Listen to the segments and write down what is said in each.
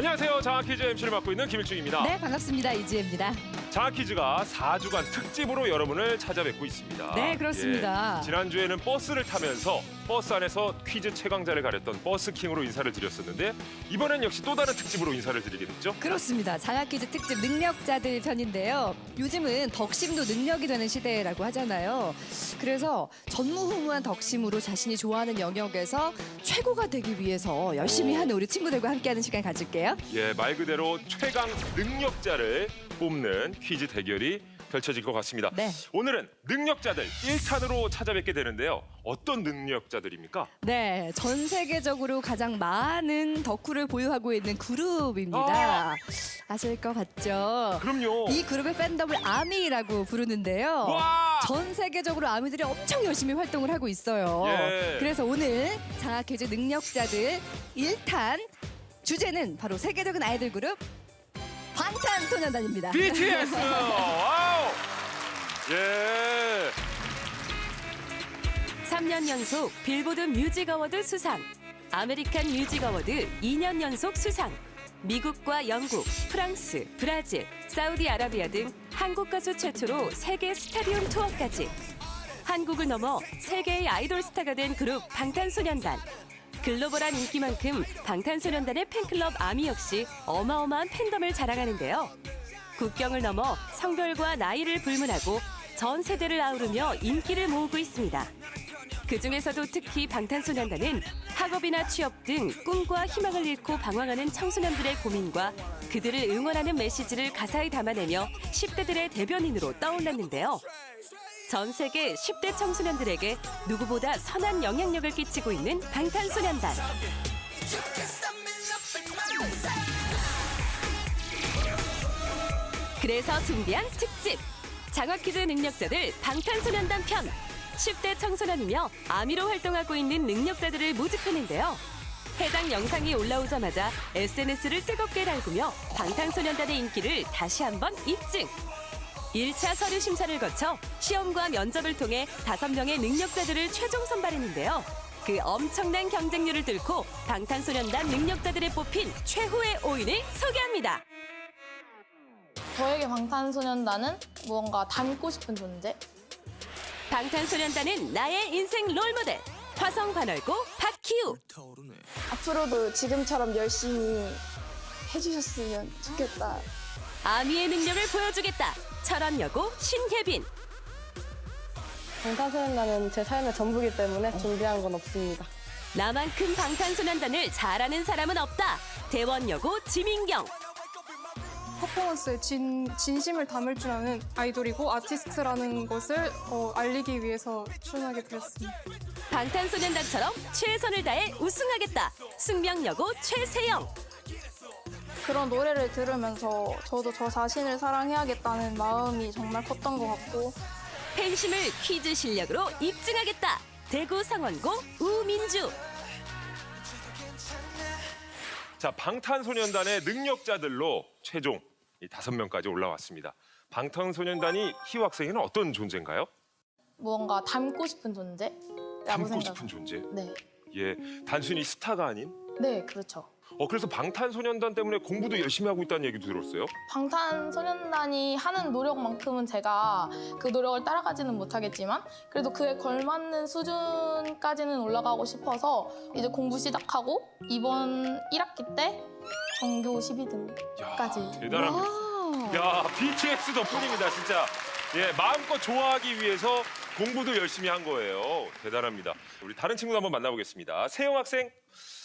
안녕하세요. 장학퀴즈 MC를 맡고 있는 김일중입니다. 네, 반갑습니다. 이지혜입니다. 장학퀴즈가 4주간 특집으로 여러분을 찾아뵙고 있습니다. 네, 그렇습니다. 예, 지난주에는 버스를 타면서 버스 안에서 퀴즈 최강자를 가렸던 버스킹으로 인사를 드렸었는데 이번엔 역시 또 다른 특집으로 인사를 드리게 됐죠? 그렇습니다. 장학퀴즈 특집 능력자들 편인데요. 요즘은 덕심도 능력이 되는 시대라고 하잖아요. 그래서 전무후무한 덕심으로 자신이 좋아하는 영역에서 최고가 되기 위해서 열심히 하는 우리 친구들과 함께하는 시간 가질게요. 예, 말 그대로 최강 능력자를 뽑는 퀴즈 대결이 펼쳐질 것 같습니다. 네. 오늘은 능력자들 1탄으로 찾아뵙게 되는데요. 어떤 능력자들입니까? 네, 전 세계적으로 가장 많은 덕후를 보유하고 있는 그룹입니다. 아실 것 같죠? 그럼요. 이 그룹의 팬덤을 아미라고 부르는데요. 와! 전 세계적으로 아미들이 엄청 열심히 활동을 하고 있어요. 예. 그래서 오늘 장학퀴즈 능력자들 1탄 주제는 바로 세계적인 아이돌 그룹 방탄소년단입니다. BTS! 와우! 예. 3년 연속 빌보드 뮤직 어워드 수상, 아메리칸 뮤직 어워드 2년 연속 수상, 미국과 영국, 프랑스, 브라질, 사우디아라비아 등 한국 가수 최초로 세계 스타디움 투어까지. 한국을 넘어 세계의 아이돌 스타가 된 그룹 방탄소년단. 글로벌한 인기만큼 방탄소년단의 팬클럽 아미 역시 어마어마한 팬덤을 자랑하는데요. 국경을 넘어 성별과 나이를 불문하고 전 세대를 아우르며 인기를 모으고 있습니다. 그중에서도 특히 방탄소년단은 학업이나 취업 등 꿈과 희망을 잃고 방황하는 청소년들의 고민과 그들을 응원하는 메시지를 가사에 담아내며 10대들의 대변인으로 떠올랐는데요. 전 세계 10대 청소년들에게 누구보다 선한 영향력을 끼치고 있는 방탄소년단. 그래서 준비한 특집! 장학퀴즈 능력자들 방탄소년단 편! 10대 청소년이며 아미로 활동하고 있는 능력자들을 모집했는데요. 해당 영상이 올라오자마자 SNS를 뜨겁게 달구며 방탄소년단의 인기를 다시 한번 입증! 1차 서류 심사를 거쳐 시험과 면접을 통해 5명의 능력자들을 최종 선발했는데요. 그 엄청난 경쟁률을 뚫고 방탄소년단 능력자들에 뽑힌 최후의 5인을 소개합니다. 저에게 방탄소년단은 무언가 닮고 싶은 존재? 방탄소년단은 나의 인생 롤모델 화성 관할고 박희우. 앞으로도 지금처럼 열심히 해주셨으면 좋겠다. 아미의 능력을 보여주겠다. 철원여고 신혜빈. 방탄소년단은 제 삶의 전부이기 때문에 준비한 건 없습니다. 나만큼 방탄소년단을 잘하는 사람은 없다. 대원여고 지민경. 퍼포먼스에 진심을 담을 줄 아는 아이돌이고 아티스트라는 것을 알리기 위해서 출연하게 되었습니다. 방탄소년단처럼 최선을 다해 우승하겠다. 숙명여고 최세영. 그런 노래를 들으면서 저도 저 자신을 사랑해야겠다는 마음이 정말 컸던 것 같고 팬심을 퀴즈 실력으로 입증하겠다. 대구 상원고 우민주. 자, 방탄소년단의 능력자들로 최종 이 5명까지 올라왔습니다. 방탄소년단이 희우 학생에는 어떤 존재인가요? 무언가 닮고 싶은 존재? 닮고 싶은 존재. 네. 예, 단순히 스타가 아닌. 네, 그렇죠. 그래서 방탄소년단 때문에 공부도 열심히 하고 있다는 얘기도 들었어요. 방탄소년단이 하는 노력만큼은 제가 그 노력을 따라가지는 못하겠지만 그래도 그에 걸맞는 수준까지는 올라가고 싶어서 이제 공부 시작하고 이번 1학기 때 전교 12등까지. 대단합니다. 야, BTS 덕분입니다, 진짜. 예, 마음껏 좋아하기 위해서 공부도 열심히 한 거예요. 대단합니다. 우리 다른 친구도 한번 만나보겠습니다. 세영 학생.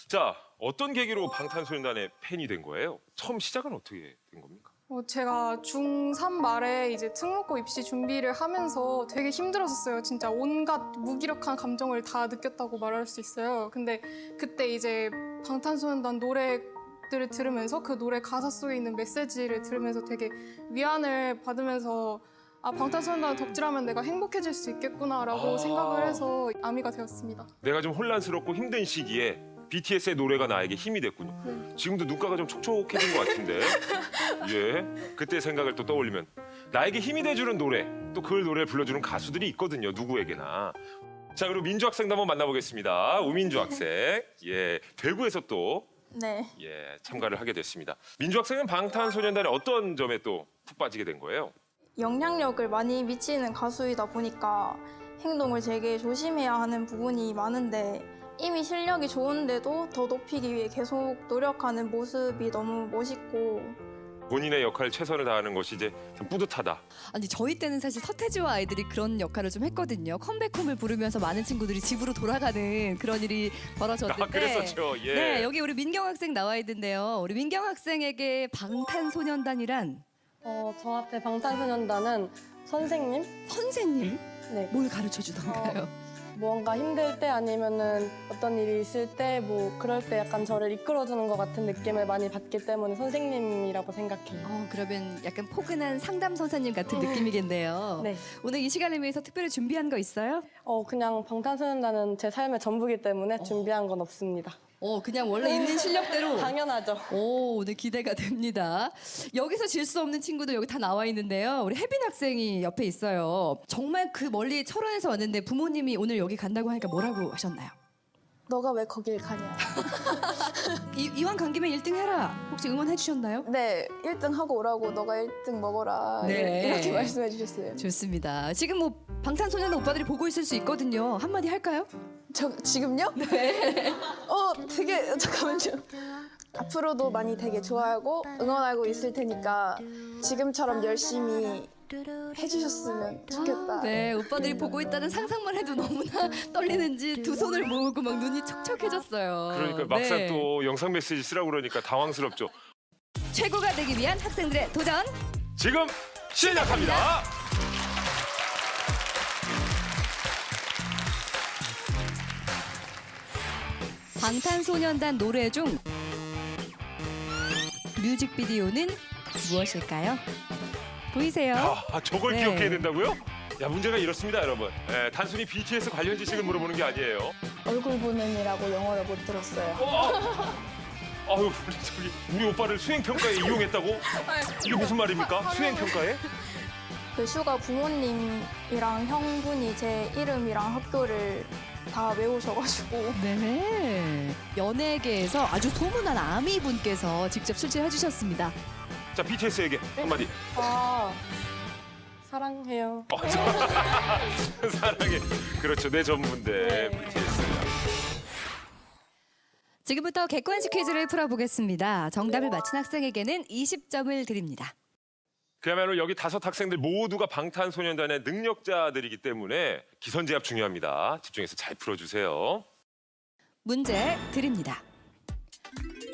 자, 어떤 계기로 방탄소년단의 팬이 된 거예요? 처음 시작은 어떻게 된 겁니까? 제가 중3 말에 이제 특목고 입시 준비를 하면서 되게 힘들었었어요. 진짜 온갖 무기력한 감정을 다 느꼈다고 말할 수 있어요. 근데 그때 이제 방탄소년단 노래들을 들으면서 그 노래 가사 속에 있는 메시지를 들으면서 되게 위안을 받으면서 방탄소년단 덕질하면 내가 행복해질 수 있겠구나라고 생각을 해서 아미가 되었습니다. 내가 좀 혼란스럽고 힘든 시기에 BTS의 노래가 나에게 힘이 됐군요. 지금도 눈가가 좀 촉촉해진 것 같은데. 예, 그때 생각을 또 떠올리면 나에게 힘이 돼주는 노래, 또 그 노래를 불러주는 가수들이 있거든요. 누구에게나. 자, 그리고 민주 학생도 한번 만나보겠습니다. 우민주 학생. 예, 대구에서 또 네. 예, 참가를 하게 됐습니다. 민주 학생은 방탄소년단의 어떤 점에 또 푹 빠지게 된 거예요? 영향력을 많이 미치는 가수이다 보니까 행동을 되게 조심해야 하는 부분이 많은데 이미 실력이 좋은데도 더 높이기 위해 계속 노력하는 모습이 너무 멋있고 본인의 역할 최선을 다하는 것이 이제 좀 뿌듯하다. 아니 저희 때는 사실 서태지와 아이들이 그런 역할을 좀 했거든요. 컴백홈을 부르면서 많은 친구들이 집으로 돌아가는 그런 일이 벌어졌는데. 아, 그랬었죠. 예. 네, 여기 우리 민경 학생 나와 있는데요. 우리 민경 학생에게 방탄소년단이란 저 앞에 방탄소년단은 선생님? 선생님? 네. 뭘 가르쳐 주던가요? 무언가 힘들 때 아니면은 어떤 일이 있을 때 뭐 그럴 때 약간 저를 이끌어주는 것 같은 느낌을 많이 받기 때문에 선생님이라고 생각해요. 그러면 약간 포근한 상담 선생님 같은 느낌이겠네요. 네. 오늘 이 시간을 위해서 특별히 준비한 거 있어요? 그냥 방탄소년단은 제 삶의 전부기 때문에 준비한 건 없습니다. 그냥 원래 있는 실력대로. 당연하죠. 오늘 기대가 됩니다. 여기서 질 수 없는 친구들 여기 다 나와 있는데요. 우리 혜빈 학생이 옆에 있어요. 정말 그 멀리 철원에서 왔는데 부모님이 오늘 여기 간다고 하니까 뭐라고 하셨나요? 너가 왜 거길 가냐. 이왕 간 김에 1등 해라. 혹시 응원해 주셨나요? 네, 1등 하고 오라고 너가 1등 먹어라. 네. 이렇게 말씀해 주셨어요. 좋습니다. 지금 뭐 방탄소년단 오빠들이 보고 있을 수 있거든요. 한마디 할까요? 지금요? 네. 되게 잠깐만요. 앞으로도 많이 되게 좋아하고 응원하고 있을 테니까 지금처럼 열심히 해주셨으면 좋겠다. 네, 오빠들이 보고 있다는 상상만 해도 너무나 떨리는지 두 손을 모으고 막 눈이 촉촉해졌어요. 그러니까 막상 네. 또 영상 메시지 쓰라고 그러니까 당황스럽죠. 최고가 되기 위한 학생들의 도전. 지금 시작합니다. 방탄소년단 노래 중 뮤직비디오는 무엇일까요? 보이세요? 저걸 네. 기억해야 된다고요? 야, 문제가 이렇습니다, 여러분. 단순히 BTS 관련 지식을 물어보는 게 아니에요. 얼굴 보는이라고 영어를 못 들었어요. 아유, 우리 오빠를 수행평가에 이용했다고? 이게 무슨 말입니까? 수행평가에? 그 슈가 부모님이랑 형분이 제 이름이랑 학교를 다 외우셔가지고 네. 연예계에서 아주 소문난 아미 분께서 직접 출제해 주셨습니다. 자, BTS에게 한마디. 사랑해요. 사랑해. 그렇죠, 내 전문대 BTS. 지금부터 객관식 퀴즈를 풀어보겠습니다. 정답을 맞힌 학생에게는 20점을 드립니다. 그야말로 여기 5 학생들 모두가 방탄소년단의 능력자들이기 때문에 기선제압 중요합니다. 집중해서 잘 풀어주세요. 문제 드립니다.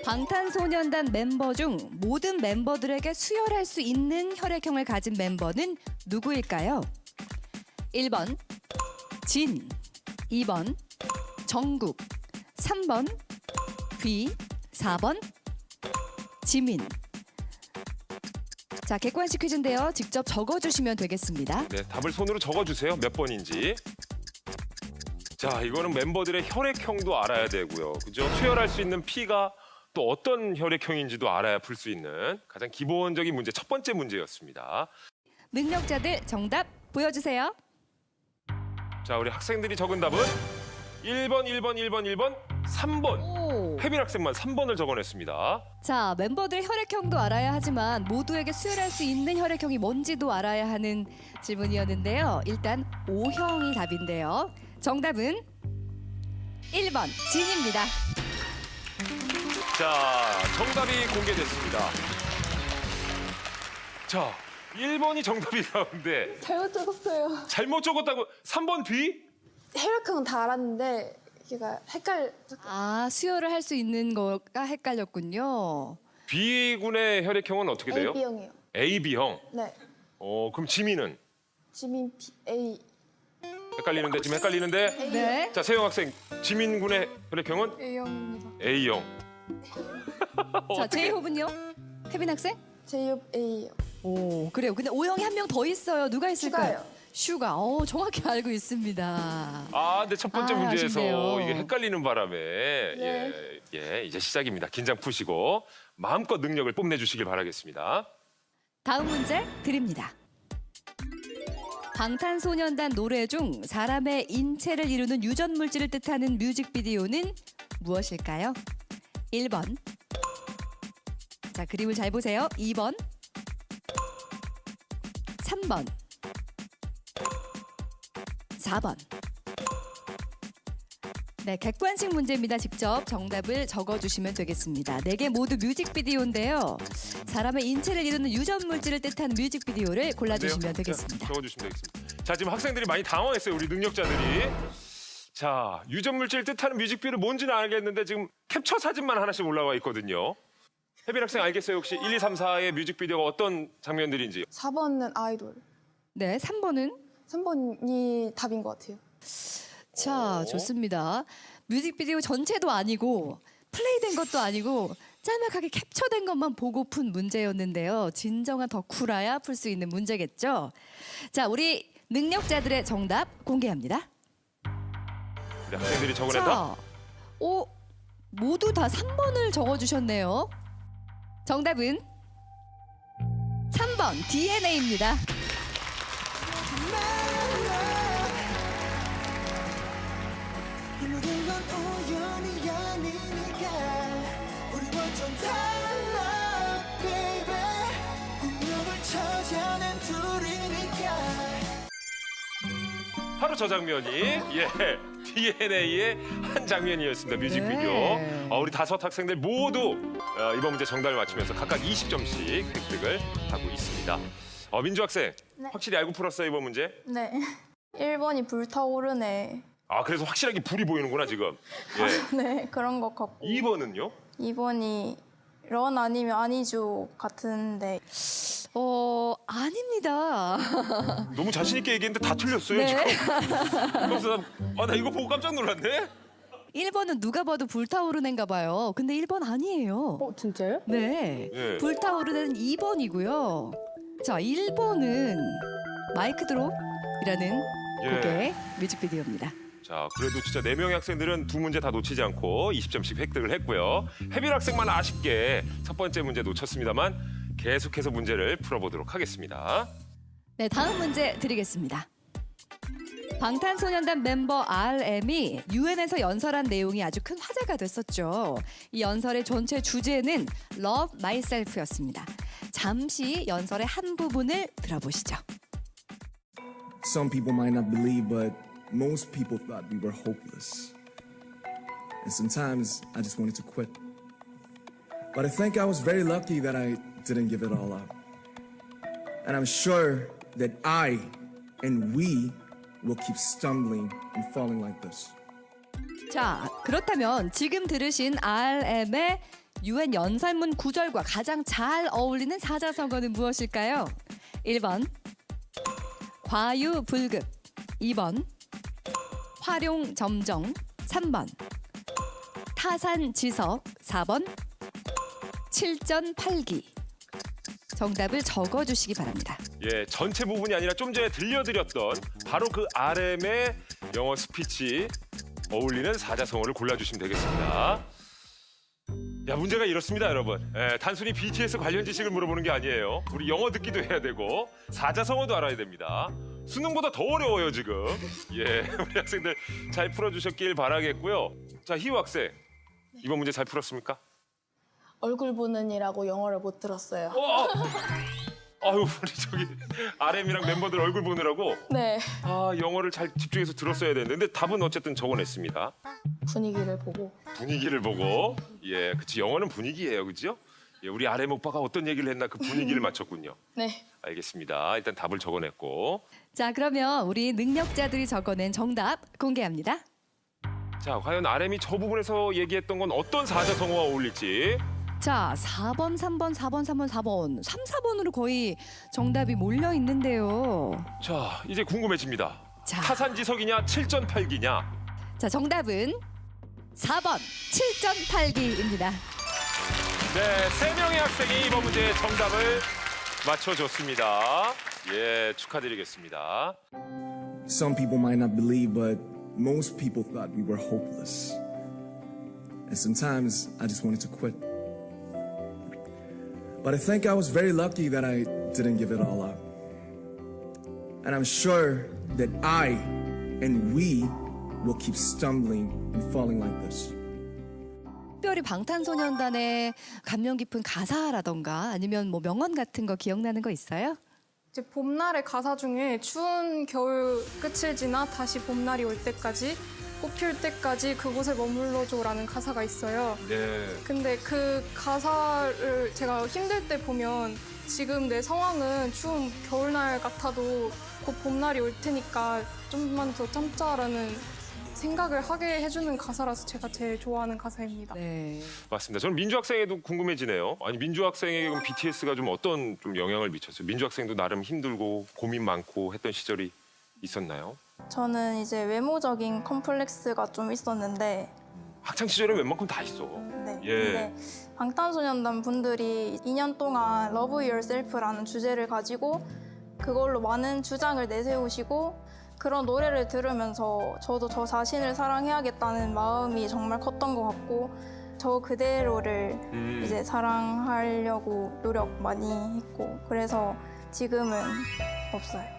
방탄소년단 멤버 중 모든 멤버들에게 수혈할 수 있는 혈액형을 가진 멤버는 누구일까요? 1번 진, 2번 정국, 3번 뷔, 4번 지민. 자, 객관식 퀴즈인데요. 직접 적어주시면 되겠습니다. 네, 답을 손으로 적어주세요. 몇 번인지. 자, 이거는 멤버들의 혈액형도 알아야 되고요. 그죠? 수혈할 수 있는 피가 또 어떤 혈액형인지도 알아야 풀 수 있는 가장 기본적인 문제, 첫 번째 문제였습니다. 능력자들 정답 보여주세요. 자, 우리 학생들이 적은 답은 1번, 1번, 1번, 1번, 3번. 오. 혜빈 학생만 3번을 적어냈습니다. 자, 멤버들 혈액형도 알아야 하지만 모두에게 수혈할 수 있는 혈액형이 뭔지도 알아야 하는 질문이었는데요. 일단 O형이 답인데요. 정답은 1번 진입니다. 자, 정답이 공개됐습니다. 자, 1번이 정답이 나오는데 잘못 적었어요. 잘못 적었다고 3번 뒤? 혈액형은 다 알았는데 얘가 수혈을 할 수 있는 거가 헷갈렸군요. B군의 혈액형은 어떻게 돼요? AB형이요. AB형. 네. 그럼 지민은? 지민 A. 헷갈리는데, 지금 헷갈리는데. 네. 자, 세영 학생, 지민군의 혈액형은 A형입니다. A형. 자, 제이홉은요? 혜빈 학생? 제이홉 A요. 오, 그래요. 근데 O형이 한 명 더 있어요. 누가 있을까요? 슈가요. 슈가. 정확히 알고 있습니다. 아, 근데 첫 번째 문제에서 아쉽네요. 이게 헷갈리는 바람에 이제 시작입니다. 긴장 푸시고 마음껏 능력을 뽐내주시길 바라겠습니다. 다음 문제 드립니다. 방탄소년단 노래 중 사람의 인체를 이루는 유전 물질을 뜻하는 뮤직비디오는 무엇일까요? 1번 자, 그림을 잘 보세요. 2번, 3번, 4번. 네, 객관식 문제입니다. 직접 정답을 적어주시면 되겠습니다. 4개 모두 뮤직비디오인데요. 사람의 인체를 이루는 유전 물질을 뜻하는 뮤직비디오를 골라주시면 되겠습니다. 자, 적어주시면 되겠습니다. 자, 지금 학생들이 많이 당황했어요. 우리 능력자들이. 자, 유전 물질 뜻하는 뮤직비디오 뭔지는 알겠는데 지금 캡처 사진만 하나씩 올라와 있거든요. 혜빈 학생 알겠어요? 혹시 1, 2, 3, 4의 뮤직비디오가 어떤 장면들인지? 4번은 아이돌. 네, 3번은 3번이 답인 것 같아요. 자, 좋습니다. 뮤직비디오 전체도 아니고 플레이된 것도 아니고 짤막하게 캡처된 것만 보고 푼 문제였는데요. 진정한 덕후라야 풀 수 있는 문제겠죠. 자, 우리 능력자들의 정답 공개합니다. 우리 학생들이 적어냈다? 자, 모두 다 3번을 적어주셨네요. 정답은 3번 DNA입니다. 모든 건 우연이 아니니까 우리 완전 달라 baby 운명을 찾아낸 둘이니까 바로 저 장면이 DNA의 한 장면이었습니다. 뮤직비디오. 네. 우리 5 학생들 모두 이번 문제 정답을 맞추면서 각각 20점씩 획득을 하고 있습니다. 민주 학생, 네. 확실히 알고 풀었어요, 이번 문제? 네. 1번이 불타오르네. 그래서 확실하게 불이 보이는구나, 지금. 예. 네, 그런 것 같고. 2번은요? 2번이 런 아니면 아니죠 같은데. 아닙니다. 너무 자신 있게 얘기했는데 다 틀렸어요, 네. 지금. 그래서 나 이거 보고 깜짝 놀랐네. 1번은 누가 봐도 불타오르는가 봐요. 근데 1번 아니에요. 진짜요? 네. 네. 불타오르는 2번이고요. 자, 1번은 마이크 드롭이라는 예. 곡의 뮤직비디오입니다. 자, 그래도 진짜 4명의 학생들은 두 문제 다 놓치지 않고 20점씩 획득을 했고요. 혜빈 학생만 아쉽게 첫 번째 문제 놓쳤습니다만 계속해서 문제를 풀어보도록 하겠습니다. 네, 다음 문제 드리겠습니다. 방탄소년단 멤버 RM이 UN에서 연설한 내용이 아주 큰 화제가 됐었죠. 이 연설의 전체 주제는 Love Myself였습니다. 잠시 연설의 한 부분을 들어보시죠. Some people might not believe, but most people thought we were hopeless. And sometimes I just wanted to quit. But I think I was very lucky that I didn't give it all up. And I'm sure that I and we will keep stumbling and falling like this. 자, 그렇다면 지금 들으신 RM의 UN 연설문 구절과 가장 잘 어울리는 사자성어는 무엇일까요? 1번 과유불급, 2번 활용점정, 3번 타산지석, 4번 칠전팔기. 정답을 적어주시기 바랍니다. 예, 전체 부분이 아니라 좀 전에 들려드렸던 바로 그 RM의 영어 스피치 어울리는 사자성어를 골라주시면 되겠습니다. 야, 문제가 이렇습니다, 여러분. 단순히 BTS 관련 지식을 물어보는 게 아니에요. 우리 영어 듣기도 해야 되고 사자성어도 알아야 됩니다. 수능보다 더 어려워요, 지금. 예, 우리 학생들 잘 풀어주셨길 바라겠고요. 자, 희우 학생, 이번 문제 잘 풀었습니까? 얼굴 보는이라고 영어를 못 들었어요. 아유, 우리 저기 RM이랑 멤버들 얼굴 보느라고 네, 영어를 잘 집중해서 들었어야 되는데 근데 답은 어쨌든 적어냈습니다. 분위기를 보고. 분위기를 보고. 예, 그치, 영어는 분위기예요, 그죠? 예, 우리 RM 오빠가 어떤 얘기를 했나 그 분위기를 맞췄군요. 네. 알겠습니다. 일단 답을 적어냈고. 자, 그러면 우리 능력자들이 적어낸 정답 공개합니다. 자, 과연 RM이 저 부분에서 얘기했던 건 어떤 사자성어와 어울릴지. 자, 4번, 3번, 4번, 3번, 4번. 3, 4번으로 거의 정답이 몰려 있는데요. 자, 이제 궁금해집니다. 자. 타산지석이냐 7전팔기냐. 자, 정답은 4번 7.8기입니다. 네, 3명의 학생이 이번 문제의 정답을 맞춰줬습니다. 예, 축하드리겠습니다. Some people might not believe, but most people thought we were hopeless. And sometimes I just wanted to quit. But I think I was very lucky that I didn't give it all up. And I'm sure that I and we will keep stumbling and falling like this. 특별히 방탄소년단의 감명 깊은 가사라던가 아니면 뭐 명언 같은 거 기억나는 거 있어요? 이제 봄날의 가사 중에 추운 겨울 끝을 지나 다시 봄날이 올 때까지 꽃 필 때까지 그곳에 머물러줘라는 가사가 있어요. 네. 근데 그 가사를 제가 힘들 때 보면 지금 내 상황은 추운 겨울날 같아도 곧 봄날이 올 테니까 좀만 더 참자라는 생각을 하게 해주는 가사라서 제가 제일 좋아하는 가사입니다. 네. 맞습니다. 저는 민주 학생에도 궁금해지네요. 아니 민주 학생에게 그럼 BTS가 좀 어떤 좀 영향을 미쳤어요? 민주 학생도 나름 힘들고 고민 많고 했던 시절이 있었나요? 저는 이제 외모적인 컴플렉스가 좀 있었는데 학창 시절에 웬만큼 다 있어. 네. 예. 근데 방탄소년단 분들이 2년 동안 Love Yourself라는 주제를 가지고 그걸로 많은 주장을 내세우시고 그런 노래를 들으면서 저도 저 자신을 사랑해야겠다는 마음이 정말 컸던 것 같고 저 그대로를 이제 사랑하려고 노력 많이 했고 그래서 지금은 없어요.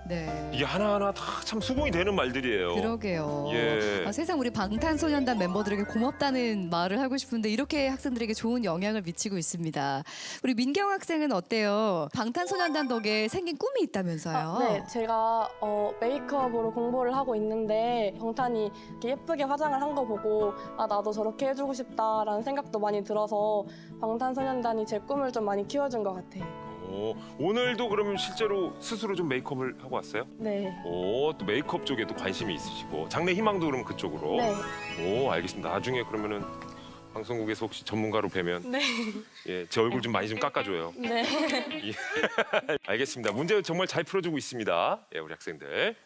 네. 이게 하나하나 다 참 수긍이 되는 말들이에요. 그러게요. 예. 아, 세상 우리 방탄소년단 멤버들에게 고맙다는 말을 하고 싶은데 이렇게 학생들에게 좋은 영향을 미치고 있습니다. 우리 민경 학생은 어때요? 방탄소년단 덕에 생긴 꿈이 있다면서요? 네, 제가 메이크업으로 공부를 하고 있는데 방탄이 이렇게 예쁘게 화장을 한 거 보고 아 나도 저렇게 해주고 싶다라는 생각도 많이 들어서 방탄소년단이 제 꿈을 좀 많이 키워준 것 같아요. 오늘도 그러면 실제로 스스로 좀 메이크업을 하고 왔어요? 네. 또 메이크업 쪽에도 관심이 있으시고 장래 희망도 그럼 그쪽으로? 네. 알겠습니다. 나중에 그러면은 방송국에서 혹시 전문가로 뵈면 네. 예, 제 얼굴 좀 많이 좀 깎아줘요. 네. 알겠습니다. 문제 정말 잘 풀어주고 있습니다. 예, 우리 학생들.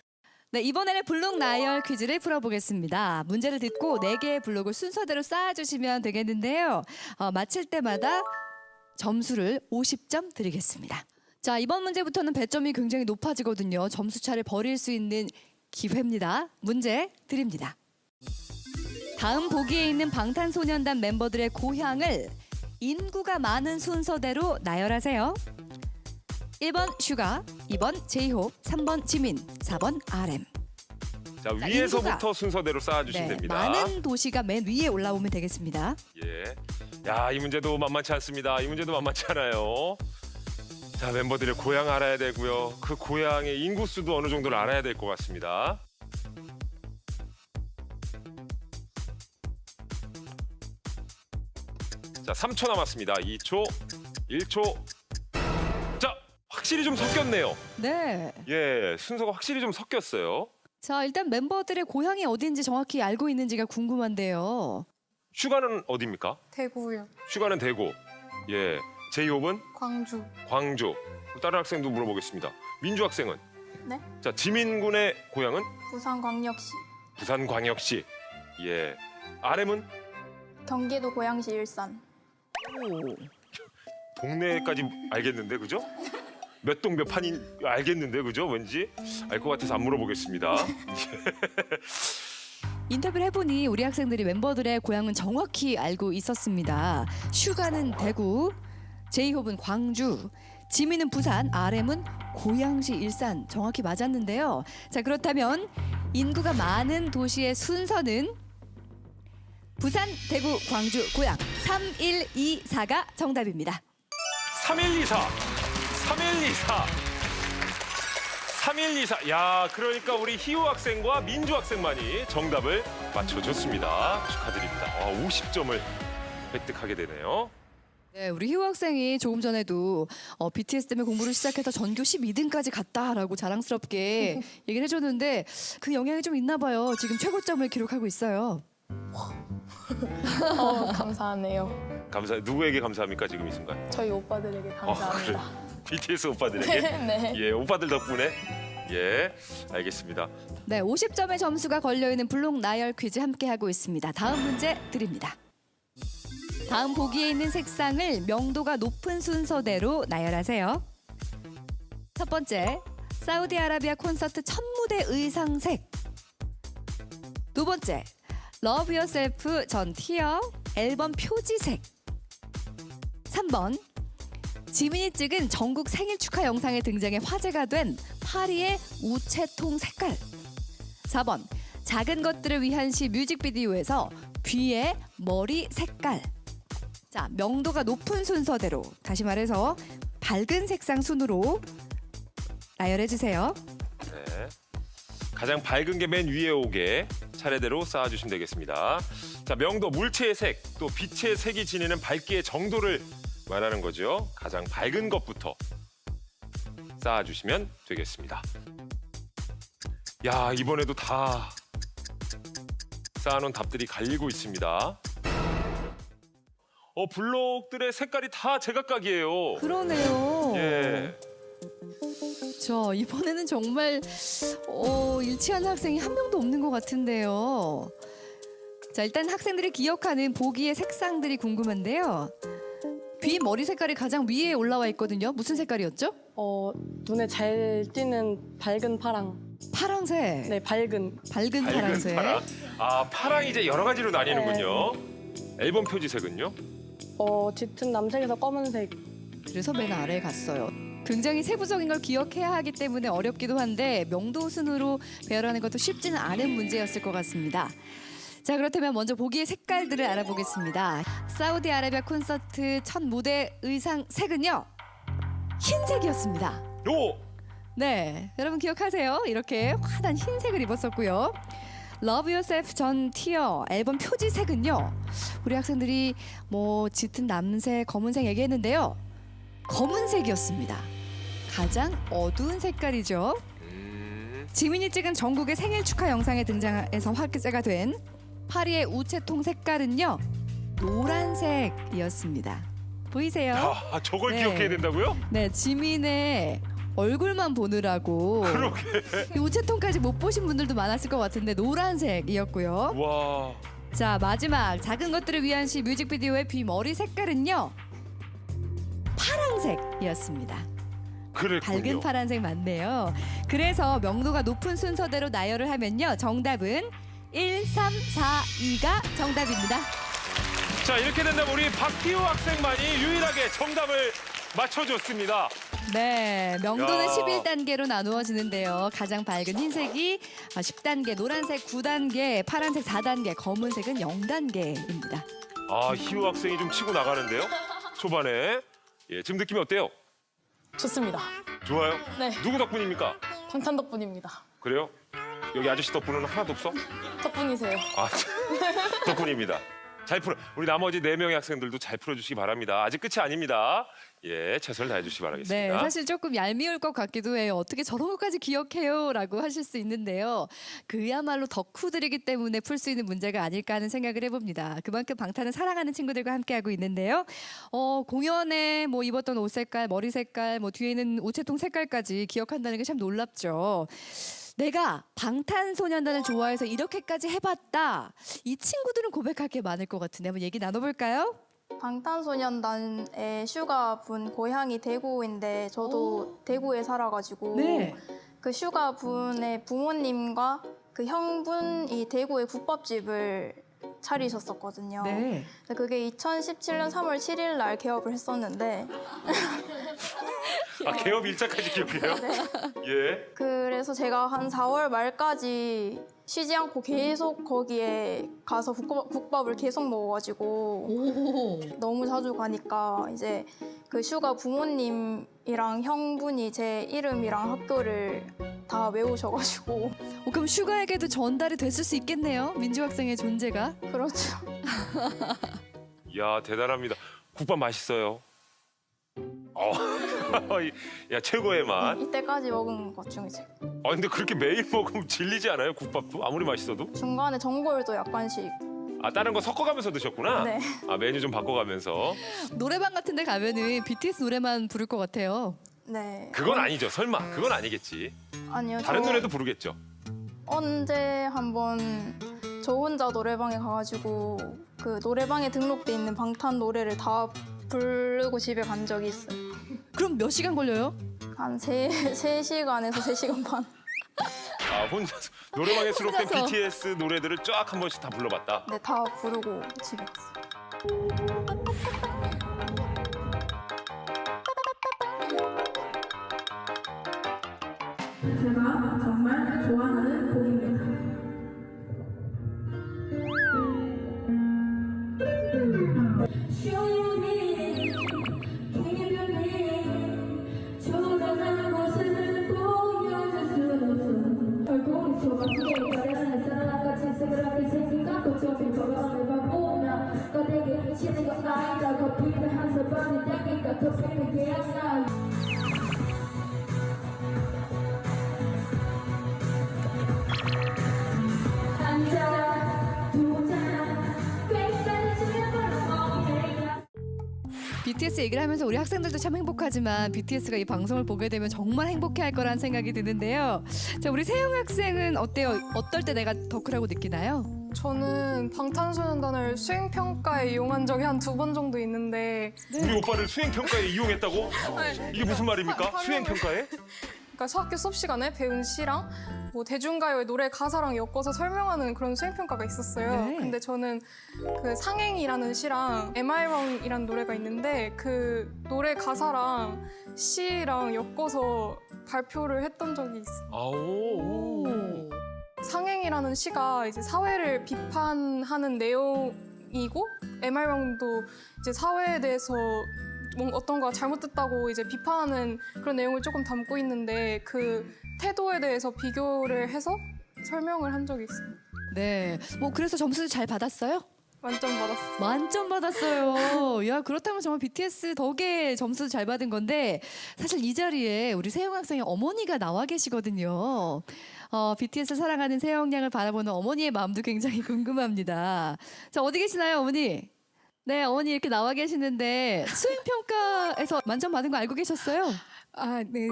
네, 이번에는 블록 나열 퀴즈를 풀어보겠습니다. 문제를 듣고 4개의 블록을 순서대로 쌓아주시면 되겠는데요. 맞힐 때마다 점수를 50점 드리겠습니다. 자, 이번 문제부터는 배점이 굉장히 높아지거든요. 점수차를 벌일 수 있는 기회입니다. 문제 드립니다. 다음 보기에 있는 방탄소년단 멤버들의 고향을 인구가 많은 순서대로 나열하세요. 1번 슈가, 2번 제이홉, 3번 지민, 4번 RM. 자, 위에서부터 인구가. 순서대로 쌓아주시면 네, 됩니다. 많은 도시가 맨 위에 올라오면 되겠습니다. 예. 야, 이 문제도 만만치 않습니다. 이 문제도 만만치 않아요. 자, 멤버들의 고향 알아야 되고요. 그 고향의 인구수도 어느 정도를 알아야 될 것 같습니다. 자, 3초 남았습니다. 2초, 1초. 자, 확실히 좀 섞였네요. 네. 예, 순서가 확실히 좀 섞였어요. 자, 일단 멤버들의 고향이 어딘지 정확히 알고 있는지가 궁금한데요. 슈가는 어디입니까? 대구요. 슈가는 대구. 예. 제이홉은 광주. 광주. 다른 학생도 물어보겠습니다. 민주 학생은? 네? 자, 지민군의 고향은 부산광역시, 부산광역시. 예. RM은 경기도 고양시 일산. 동네까지 알겠는데, 그죠? 몇 동 몇 판인 알겠는데, 그죠? 왠지 알 것 같아서 안 물어보겠습니다. 인터뷰를 해보니 우리 학생들이 멤버들의 고향은 정확히 알고 있었습니다. 슈가는 대구, 제이홉은 광주, 지민은 부산, RM은 고양시 일산 정확히 맞았는데요. 자, 그렇다면 인구가 많은 도시의 순서는 부산, 대구, 광주, 고양 3124가 정답입니다. 3124. 3124. 3124. 야, 그러니까 우리 희우 학생과 민주 학생만이 정답을 맞춰줬습니다. 축하드립니다. 50점을 획득하게 되네요. 네, 우리 희우 학생이 조금 전에도 BTS 때문에 공부를 시작해서 전교 12등까지 갔다라고 자랑스럽게 얘기를 해줬는데 그 영향이 좀 있나 봐요. 지금 최고점을 기록하고 있어요. 감사하네요. 누구에게 감사합니까, 지금 이 순간? 저희 오빠들에게 감사합니다. BTS 오빠들에게? 네. 예, 오빠들 덕분에? 예, 알겠습니다. 네, 50점의 점수가 걸려있는 블록 나열 퀴즈 함께하고 있습니다. 다음 문제 드립니다. 다음 보기에 있는 색상을 명도가 높은 순서대로 나열하세요. 첫 번째, 사우디아라비아 콘서트 첫 무대 의상색. 두 번째, Love Yourself 전 티어 앨범 표지색. 3번, 지민이 찍은 전국 생일 축하 영상에 등장해 화제가 된 파리의 우체통 색깔. 4번, 작은 것들을 위한 시 뮤직비디오에서 뷔의 머리 색깔. 자, 명도가 높은 순서대로, 다시 말해서 밝은 색상 순으로 나열해 주세요. 네. 가장 밝은 게 맨 위에 오게 차례대로 쌓아주시면 되겠습니다. 자, 명도, 물체의 색, 또 빛의 색이 지니는 밝기의 정도를 말하는 거죠. 가장 밝은 것부터 쌓아주시면 되겠습니다. 야, 이번에도 다 쌓아놓은 답들이 갈리고 있습니다. 블록들의 색깔이 다 제각각이에요. 그러네요. 예. 저 이번에는 정말 일치하는 학생이 한 명도 없는 것 같은데요. 자, 일단 학생들이 기억하는 보기의 색상들이 궁금한데요. 뷔 머리 색깔이 가장 위에 올라와 있거든요. 무슨 색깔이었죠? 눈에 잘 띄는 밝은 파랑. 파랑색. 네, 밝은. 밝은 파랑색. 파랑. 아, 파랑이 이제 여러 가지로 나뉘는군요. 앨범 표지색은요? 짙은 남색에서 검은색. 그래서 맨 아래에 갔어요. 굉장히 세부적인 걸 기억해야 하기 때문에 어렵기도 한데 명도 순으로 배열하는 것도 쉽지는 않은 문제였을 것 같습니다. 자, 그렇다면 먼저 보기의 색깔들을 알아보겠습니다. 사우디아라비아 콘서트 첫 무대 의상 색은요, 흰색이었습니다. 요! 네, 여러분 기억하세요? 이렇게 환한 흰색을 입었었고요. Love Yourself 전 티어 앨범 표지색은요, 우리 학생들이 뭐 짙은 남색, 검은색 얘기했는데요, 검은색이었습니다. 가장 어두운 색깔이죠. 지민이 찍은 정국의 생일 축하 영상에 등장해서 화제가 된 파리의 우체통 색깔은요, 노란색이었습니다. 보이세요? 아, 저걸 네. 기억해야 된다고요? 네, 지민의 얼굴만 보느라고 이 우체통까지 못 보신 분들도 많았을 것 같은데 노란색이었고요. 와. 자, 마지막 작은 것들을 위한 시 뮤직비디오의 뷔 머리 색깔은요, 파랑색이었습니다. 그랬군요. 밝은 파란색 맞네요. 그래서 명도가 높은 순서대로 나열을 하면요, 정답은 1, 3, 4, 2가 정답입니다. 자, 이렇게 된다면 우리 박희우 학생만이 유일하게 정답을 맞춰줬습니다. 네, 명도는 야. 11단계로 나누어지는데요. 가장 밝은 흰색이 10단계, 노란색 9단계, 파란색 4단계, 검은색은 0단계입니다. 아, 희우 학생이 좀 치고 나가는데요. 초반에. 예, 지금 느낌이 어때요? 좋습니다. 좋아요? 네. 누구 덕분입니까? 방탄 덕분입니다. 그래요? 여기 아저씨 덕분은 하나도 없어? 덕분이세요. 아, 덕분입니다. 잘 풀어. 우리 나머지 4명의 학생들도 잘 풀어주시기 바랍니다. 아직 끝이 아닙니다. 예, 최선을 다해주시기 바라겠습니다. 네, 사실 조금 얄미울 것 같기도 해요. 어떻게 저런 것까지 기억해요?라고 하실 수 있는데요. 그야말로 덕후들이기 때문에 풀 수 있는 문제가 아닐까 하는 생각을 해봅니다. 그만큼 방탄을 사랑하는 친구들과 함께하고 있는데요. 공연에 뭐 입었던 옷 색깔, 머리 색깔, 뭐 뒤에 있는 우체통 색깔까지 기억한다는 게 참 놀랍죠. 내가 방탄소년단을 좋아해서 이렇게까지 해봤다. 이 친구들은 고백할 게 많을 것 같은데 한번 얘기 나눠볼까요? 방탄소년단의 슈가분 고향이 대구인데 저도 대구에 살아가지고 네. 그 슈가분의 부모님과 그 형분이 대구에 국밥집을 차리셨었거든요. 네. 근데 그게 2017년 3월 7일 날 개업을 했었는데 아, 개업 일자까지 기억해요? 예. 그래서 제가 한 4월 말까지 쉬지 않고 계속 거기에 가서 국밥을 계속 먹어가지고 오. 너무 자주 가니까 이제 그 슈가 부모님이랑 형분이 제 이름이랑 학교를 다 외우셔가지고 그럼 슈가에게도 전달이 됐을 수 있겠네요. 민주 학생의 존재가. 그렇죠. 야, 대단합니다. 국밥 맛있어요. 야, 최고의 맛. 이때까지 먹은 것 중에 제일 아, 근데 그렇게 매일 먹으면 질리지 않아요? 국밥도 아무리 맛있어도? 중간에 전골도 약간씩 아, 다른 거 섞어가면서 드셨구나. 네. 아, 메뉴 좀 바꿔가면서. 노래방 같은 데 가면은 BTS 노래만 부를 것 같아요. 네 그건 아니죠. 설마. 그건 아니겠지. 아니요 다른 저 노래도 부르겠죠. 언제 한번 저 혼자 노래방에 가가지고 그 노래방에 등록돼 있는 방탄 노래를 다 부르고 집에 간 적이 있어요. 그럼 몇 시간 걸려요? 한 3시간에서 3시간 반. 아, 혼자서 노래방에 수록된 혼자서. BTS 노래들을 쫙 한 번씩 다 불러봤다. 네, 다 부르고 집에 갔어요. 제가 정말 좋아하는 곡입니다. BTS 얘기를 하면서 우리 학생들도 참 행복하지만 BTS가 이 방송을 보게 되면 정말 행복해할 거란 생각이 드는데요. 자, 우리 세영 학생은 어때요? 어떨 때 내가 덕후라고 느끼나요? 저는 방탄소년단을 수행평가에 이용한 적이 한 2번 정도 있는데 우리 오빠를 수행평가에 이용했다고? 이게 무슨 말입니까? 수행평가에? 그러니까 학교 수업 시간에 배운 시랑 뭐 대중가요의 노래 가사랑 엮어서 설명하는 그런 수행평가가 있었어요. 네. 근데 저는 그 상행이라는 시랑 Am I Wrong이라는 노래가 있는데 그 노래 가사랑 시랑 엮어서 발표를 했던 적이 있어요. 아오. 상행이라는 시가 이제 사회를 비판하는 내용이고 Am I Wrong도 이제 사회에 대해서 뭔가 어떤 거가 잘못됐다고 이제 비판하는 그런 내용을 조금 담고 있는데 그 태도에 대해서 비교를 해서 설명을 한 적이 있어요. 네. 뭐 그래서 점수 잘 받았어요? 만점 받았어요. 만점 받았어요. 야, 그렇다면 정말 BTS 덕에 점수 잘 받은 건데 사실 이 자리에 우리 세영 학생의 어머니가 나와 계시거든요. BTS를 사랑하는 세영 양을 바라보는 어머니의 마음도 굉장히 궁금합니다. 자, 어디 계시나요, 어머니? 네, 어머니 이렇게 나와 계시는데 수행평가에서 만점 받은 거 알고 계셨어요? 네.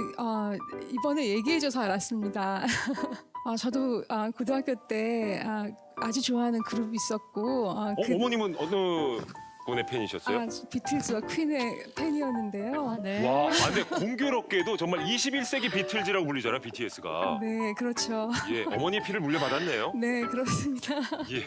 이번에 얘기해줘서 알았습니다. 저도 고등학교 때 아주 좋아하는 그룹이 있었고 어머님은 어느 분의 팬이셨어요? 비틀즈와 퀸의 팬이었는데요. 네. 와, 근데 공교롭게도 정말 21세기 비틀즈라고 불리잖아요, BTS가. 네, 그렇죠. 예, 어머니의 피를 물려받았네요. 네, 그렇습니다. 예.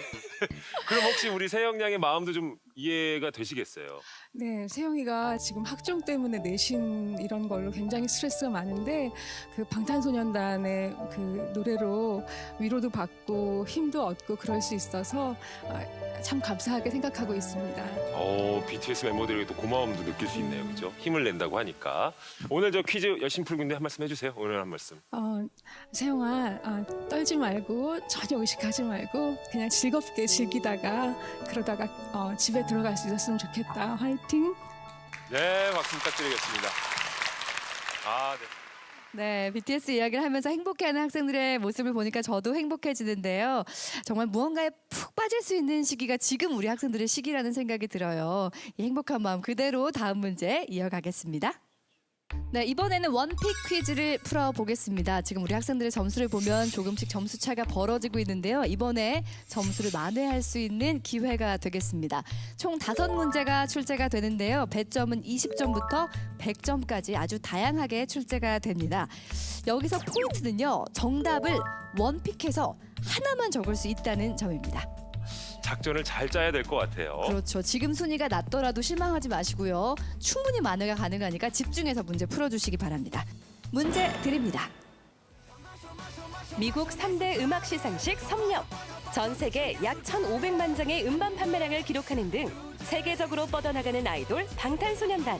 그럼 혹시 우리 세영 양의 마음도 좀 이해가 되시겠어요? 네, 세영이가 지금 학종 때문에 내신 이런 걸로 굉장히 스트레스가 많은데 그 방탄소년단의 그 노래로 위로도 받고 힘도 얻고 그럴 수 있어서 참 감사하게 생각하고 있습니다. BTS 멤버들에게 또 고마움도 느낄 수 있네요, 그렇죠? 힘을 낸다고 하니까. 오늘 저 퀴즈 열심히 풀고 있는데 한 말씀 해주세요. 오늘 한 말씀. 세영아, 떨지 말고 전혀 의식하지 말고 그냥 즐겁게 즐기다가 그러다가 집에 들어갈 수 있었으면 좋겠다. 화이팅! 네, 박수 부탁드리겠습니다. 네. 네, BTS 이야기를 하면서 행복해하는 학생들의 모습을 보니까 저도 행복해지는데요. 정말 무언가에 푹 빠질 수 있는 시기가 지금 우리 학생들의 시기라는 생각이 들어요. 이 행복한 마음 그대로 다음 문제 이어가겠습니다. 네, 이번에는 원픽 퀴즈를 풀어보겠습니다. 지금 우리 학생들의 점수를 보면 조금씩 점수 차가 벌어지고 있는데요. 이번에 점수를 만회할 수 있는 기회가 되겠습니다. 총 5문제가 출제가 되는데요. 배점은 20점부터 100점까지 아주 다양하게 출제가 됩니다. 여기서 포인트는요. 정답을 원픽해서 하나만 적을 수 있다는 점입니다. 작전을 잘 짜야 될 것 같아요. 그렇죠. 지금 순위가 낮더라도 실망하지 마시고요. 충분히 만회가 가능하니까 집중해서 문제 풀어주시기 바랍니다. 문제 드립니다. 미국 3대 음악 시상식 섭렵. 전 세계 약 1,500만 장의 음반 판매량을 기록하는 등 세계적으로 뻗어나가는 아이돌 방탄소년단.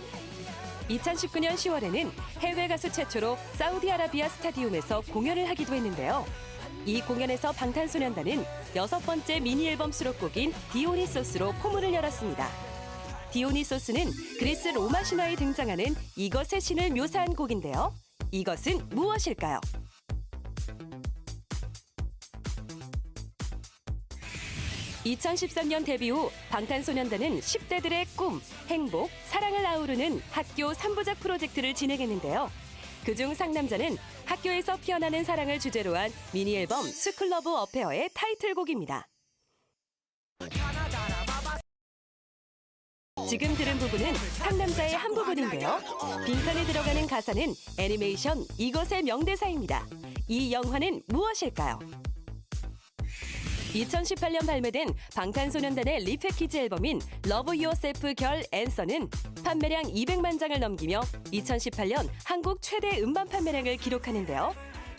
2019년 10월에는 해외 가수 최초로 사우디아라비아 스타디움에서 공연을 하기도 했는데요. 이 공연에서 방탄소년단은 6번째 미니 앨범 수록곡인 디오니소스로 포문을 열었습니다. 디오니소스는 그리스 로마 신화에 등장하는 이것의 신을 묘사한 곡인데요. 이것은 무엇일까요? (2013년) 데뷔 후 방탄소년단은 10대들의 꿈, 행복, 사랑을 아우르는 학교 3부작 프로젝트를 진행했는데요. 그중 상남자는 학교에서 피어나는 사랑을 주제로 한 미니 앨범 스쿨 러브 어페어의 타이틀곡입니다. 지금 들은 부분은 상남자의 한 부분인데요. 빈칸에 들어가는 가사는 애니메이션 이것의 명대사입니다. 이 영화는 무엇일까요? 2018년 발매된 방탄소년단의 리패키지 앨범인 Love Yourself Girl Answer는 판매량 200만 장을 넘기며 2018년 한국 최대 음반 판매량을 기록하는데요.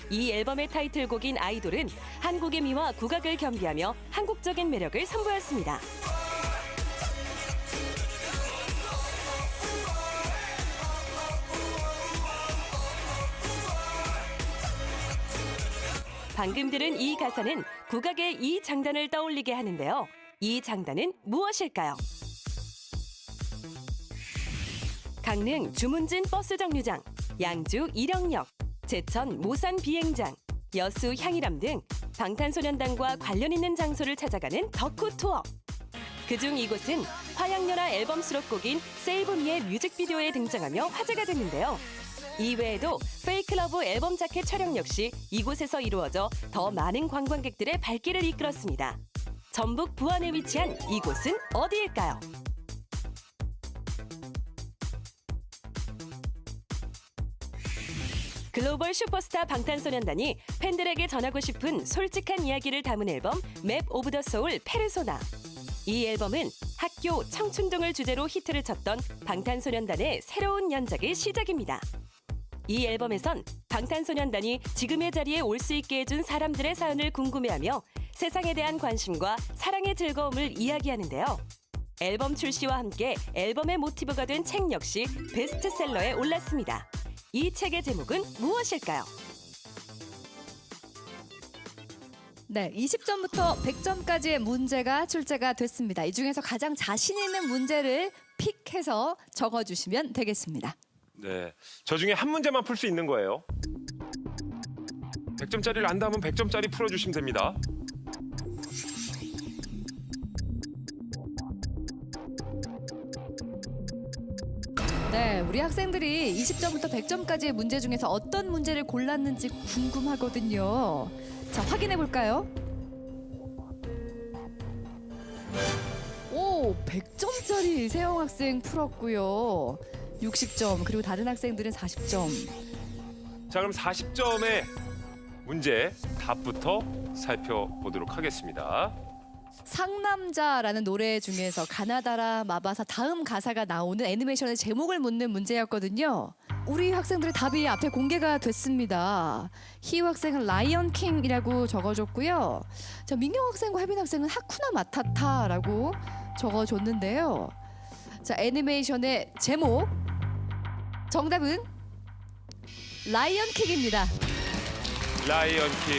이 앨범의 타이틀곡인 아이돌은 한국의 미와 국악을 겸비하며 한국적인 매력을 선보였습니다. 방금 들은 이 가사는 국악의 이 장단을 떠올리게 하는데요. 이 장단은 무엇일까요? 강릉 주문진 버스 정류장, 양주 일영역, 제천 모산 비행장, 여수 향일암 등 방탄소년단과 관련 있는 장소를 찾아가는 덕후 투어. 그중 이곳은 화양연화 앨범 수록곡인 Save Me의 뮤직비디오에 등장하며 화제가 됐는데요. 이외에도 페이크 러브 앨범 자켓 촬영 역시 이곳에서 이루어져 더 많은 관광객들의 발길을 이끌었습니다. 전북 부안에 위치한 이곳은 어디일까요? 글로벌 슈퍼스타 방탄소년단이 팬들에게 전하고 싶은 솔직한 이야기를 담은 앨범 맵 오브 더 소울 페르소나. 이 앨범은 학교, 청춘 등을 주제로 히트를 쳤던 방탄소년단의 새로운 연작의 시작입니다. 이 앨범에선 방탄소년단이 지금의 자리에 올 수 있게 해준 사람들의 사연을 궁금해하며 세상에 대한 관심과 사랑의 즐거움을 이야기하는데요. 앨범 출시와 함께 앨범의 모티브가 된 책 역시 베스트셀러에 올랐습니다. 이 책의 제목은 무엇일까요? 네, 20점부터 100점까지의 문제가 출제가 됐습니다. 이 중에서 가장 자신 있는 문제를 픽해서 적어주시면 되겠습니다. 네, 저 중에 한 문제만 풀 수 있는 거예요. 100점짜리를 안다면 100점짜리 풀어주시면 됩니다. 네, 우리 학생들이 20점부터 100점까지의 문제 중에서 어떤 문제를 골랐는지 궁금하거든요. 자, 확인해 볼까요? 오, 100점짜리 세영 학생 풀었고요. 60점, 그리고 다른 학생들은 40점. 자, 그럼 40점의 문제 답부터 살펴보도록 하겠습니다. 상남자라는 노래 중에서 가나다라 마바사 다음 가사가 나오는 애니메이션의 제목을 묻는 문제였거든요. 우리 학생들의 답이 앞에 공개가 됐습니다. 희우 학생은 라이언 킹이라고 적어줬고요. 자, 민경 학생과 혜빈 학생은 하쿠나 마타타라고 적어줬는데요. 자, 애니메이션의 제목 정답은 라이언 킹입니다. 라이언 킹.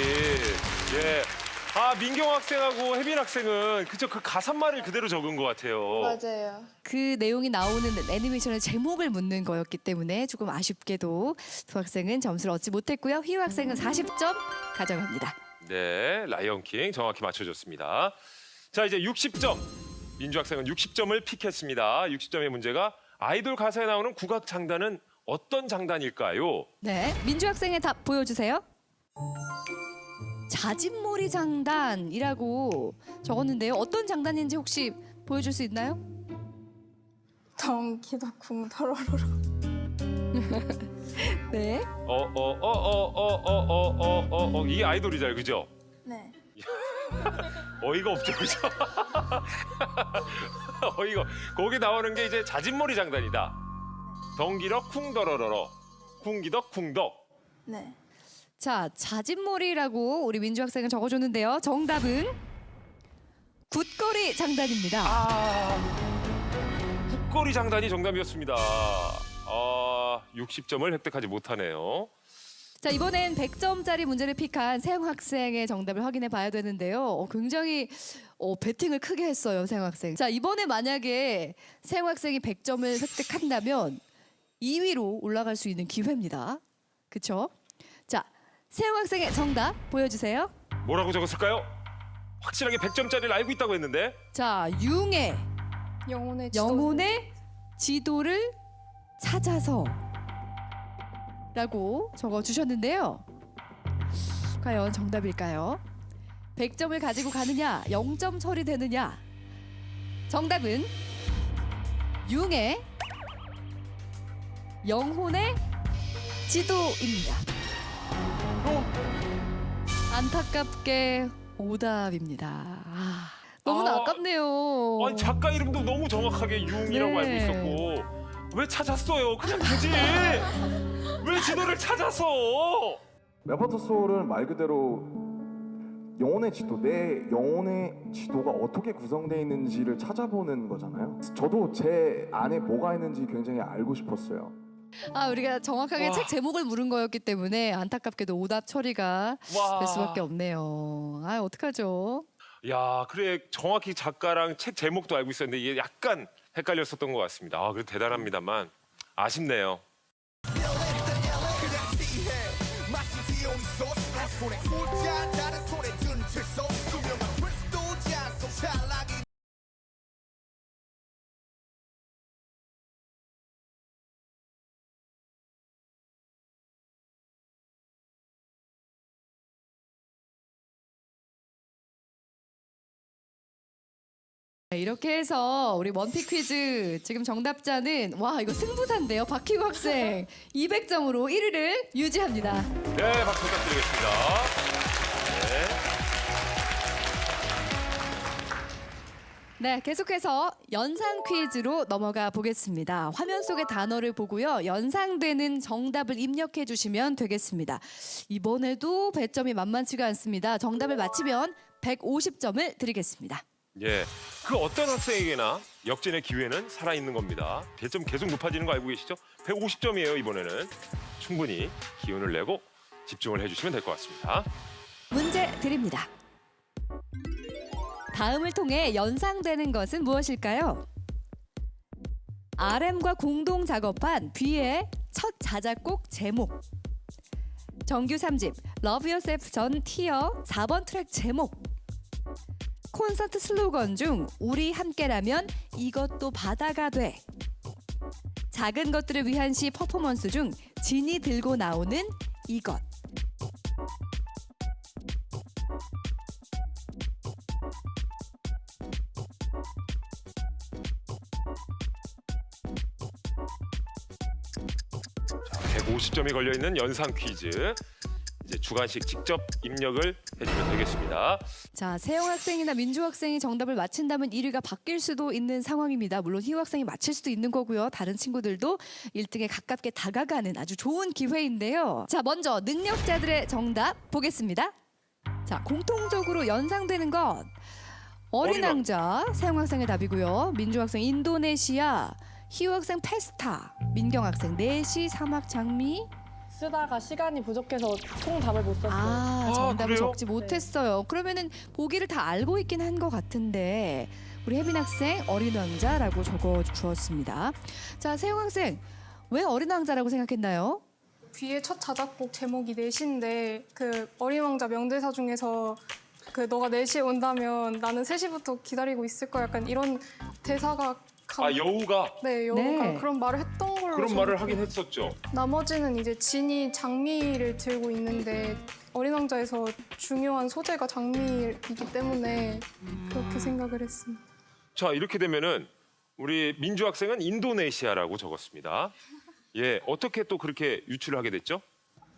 예. 아, 민경 학생하고 혜빈 학생은 그저 그 가사말을 그대로 적은 것 같아요. 맞아요. 그 내용이 나오는 애니메이션의 제목을 묻는 거였기 때문에 조금 아쉽게도 두 학생은 점수를 얻지 못했고요. 희우 학생은 40점 가져갑니다. 네, 라이언 킹 정확히 맞춰줬습니다. 자, 이제 60점. 민주 학생은 60점을 픽했습니다. 60점의 문제가 아이돌 가사에 나오는 국악 장단은 어떤 장단일까요? 네, 민주 학생의 답 보여주세요. 자진몰이 장단이라고 적었는데요. 어떤 장단인지 혹시 보여줄 수 있나요? 덩기덕쿵 더러러러. 네. 이게 아이돌이잖아요, 그죠? 네. 어이가 없죠, 그죠? 어이가. 거기 나오는 게 이제 자진몰이 장단이다. 덩기덕 쿵더러러러, 쿵기덕 쿵덕. 네. 자, 자진몰이라고 우리 민주 학생은 적어줬는데요. 정답은 굿거리 장단입니다. 굿거리 장단이 정답이었습니다. 60점을 획득하지 못하네요. 자, 이번엔 100점짜리 문제를 픽한 세영 학생의 정답을 확인해 봐야 되는데요. 굉장히 배팅을 크게 했어요, 세영 학생. 자, 이번에 만약에 세영 학생이 100점을 획득한다면 2위로 올라갈 수 있는 기회입니다. 그렇죠? 자, 세영 학생의 정답 보여주세요. 뭐라고 적었을까요? 확실하게 100점짜리를 알고 있다고 했는데. 자, 융의 영혼의 지도. 영혼의 지도를 찾아서 라고 적어주셨는데요. 과연 정답일까요? 100점을 가지고 가느냐, 0점 처리되느냐. 정답은 융의 영혼의 지도입니다. 안타깝게 오답입니다. 너무나 아깝네요. 아니, 작가 이름도 너무 정확하게 융이라고 네. 알고 있었고 왜 찾았어요? 그냥 되지. 왜 지도를 찾았어? 맵 오브 더 소울은 말 그대로 영혼의 지도, 내 영혼의 지도가 어떻게 구성되어 있는지를 찾아보는 거잖아요. 저도 제 안에 뭐가 있는지 굉장히 알고 싶었어요. 우리가 정확하게 와. 책 제목을 물은 거였기 때문에 안타깝게도 오답 처리가 와. 될 수밖에 없네요. 어떡하죠? 야, 그래 정확히 작가랑 책 제목도 알고 있었는데 이게 약간 헷갈렸었던 것 같습니다. 그래도 대단합니다만 아쉽네요. 네, 이렇게 해서 우리 원픽 퀴즈 지금 정답자는 이거 승부사인데요. 박희구 학생 200점으로 1위를 유지합니다. 네, 박수 부탁드리겠습니다. 네, 계속해서 연상 퀴즈로 넘어가 보겠습니다. 화면 속의 단어를 보고요. 연상되는 정답을 입력해 주시면 되겠습니다. 이번에도 배점이 만만치가 않습니다. 정답을 맞히면 150점을 드리겠습니다. 예, 그 어떤 학생에게나 역전의 기회는 살아있는 겁니다. 배점 계속 높아지는 거 알고 계시죠? 150점이에요, 이번에는. 충분히 기운을 내고 집중을 해주시면 될 것 같습니다. 문제 드립니다. 다음을 통해 연상되는 것은 무엇일까요? RM과 공동 작업한 뷔의 첫 자작곡 제목. 정규 3집 Love Yourself 전 티어 4번 트랙 제목. 콘서트 슬로건 중 우리 함께라면 이것도 바다가 돼. 작은 것들을 위한 시 퍼포먼스 중 진이 들고 나오는 이것. 자, 150점이 걸려있는 연상 퀴즈. 이제 주관식 직접 입력을 해주면 되겠습니다. 자, 세영 학생이나 민주 학생이 정답을 맞힌다면 1위가 바뀔 수도 있는 상황입니다. 물론 희우 학생이 맞힐 수도 있는 거고요. 다른 친구들도 1등에 가깝게 다가가는 아주 좋은 기회인데요. 자, 먼저 능력자들의 정답 보겠습니다. 자, 공통적으로 연상되는 것. 어린 어린 왕. 왕자, 세영 학생의 답이고요. 민주 학생 인도네시아, 희우 학생 페스타, 민경 학생 내시, 사막 장미. 쓰다가 시간이 부족해서 총답을 못 썼어요. 정답을 그래요? 적지 못했어요. 그러면은 보기를 다 알고 있긴 한 것 같은데 우리 혜빈 학생 어린 왕자라고 적어 주었습니다. 자, 세영 학생 왜 어린 왕자라고 생각했나요? 뷔의 첫 자작곡 제목이 내시인데 그 어린 왕자 명대사 중에서 그 너가 4시에 온다면 나는 3시부터 기다리고 있을 거야. 약간 이런 대사가 여우가 네, 여우가 네. 그런 말을 했던 걸로 그런 저는 말을 하긴 했었죠. 나머지는 이제 진이 장미를 들고 있는데 어린 왕자에서 중요한 소재가 장미이기 때문에 그렇게 생각을 했습니다. 자, 이렇게 되면은 우리 민주 학생은 인도네시아라고 적었습니다. 예, 어떻게 또 그렇게 유출을 하게 됐죠?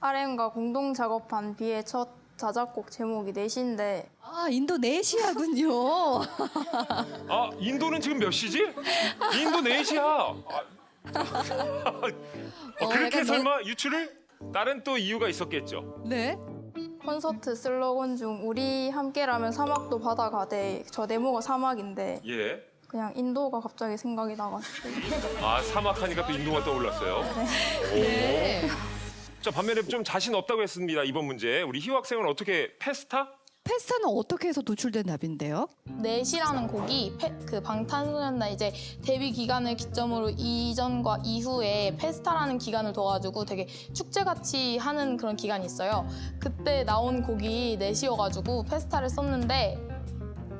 RM과 공동 작업한 뷔의 첫 자작곡 제목이 내시인데 인도네시아군요. 인도는 지금 몇 시지? 인도네시아. 그렇게 약간 설마 유출을? 다른 또 이유가 있었겠죠. 네. 콘서트 슬로건 중 우리 함께라면 사막도 바다가 돼. 저 네모가 사막인데 예. 그냥 인도가 갑자기 생각이 나가지고 사막 하니까 또 인도가 떠올랐어요. 네. 자, 반면에 좀 자신 없다고 했습니다. 이번 문제. 우리 희우 학생은 어떻게 페스타? 페스타는 어떻게 해서 도출된 답인데요? 넷이라는 곡이 그 방탄소년단 이제 데뷔 기간을 기점으로 이전과 이후에 페스타라는 기간을 둬가지고 되게 축제같이 하는 그런 기간이 있어요. 그때 나온 곡이 넷이어가지고 페스타를 썼는데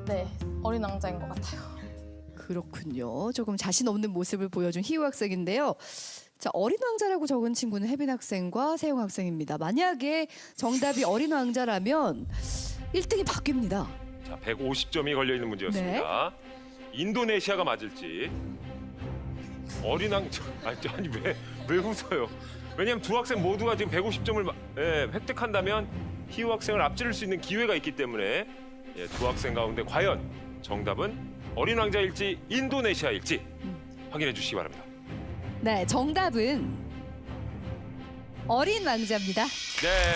네, 어린 왕자인 것 같아요. 그렇군요. 조금 자신 없는 모습을 보여준 희우 학생인데요. 자, 어린 왕자라고 적은 친구는 혜빈 학생과 세영 학생입니다. 만약에 정답이 어린 왕자라면 1등이 바뀝니다. 자, 150점이 걸려있는 문제였습니다. 인도네시아가 맞을지. 어린 왕자. 아니 왜 웃어요? 왜냐하면 두 학생 모두가 지금 150점을 획득한다면 희우 학생을 앞지를 수 있는 기회가 있기 때문에 두 학생 가운데 과연 정답은 어린 왕자일지 인도네시아일지 확인해 주시기 바랍니다. 네, 정답은 어린 왕자입니다. 네.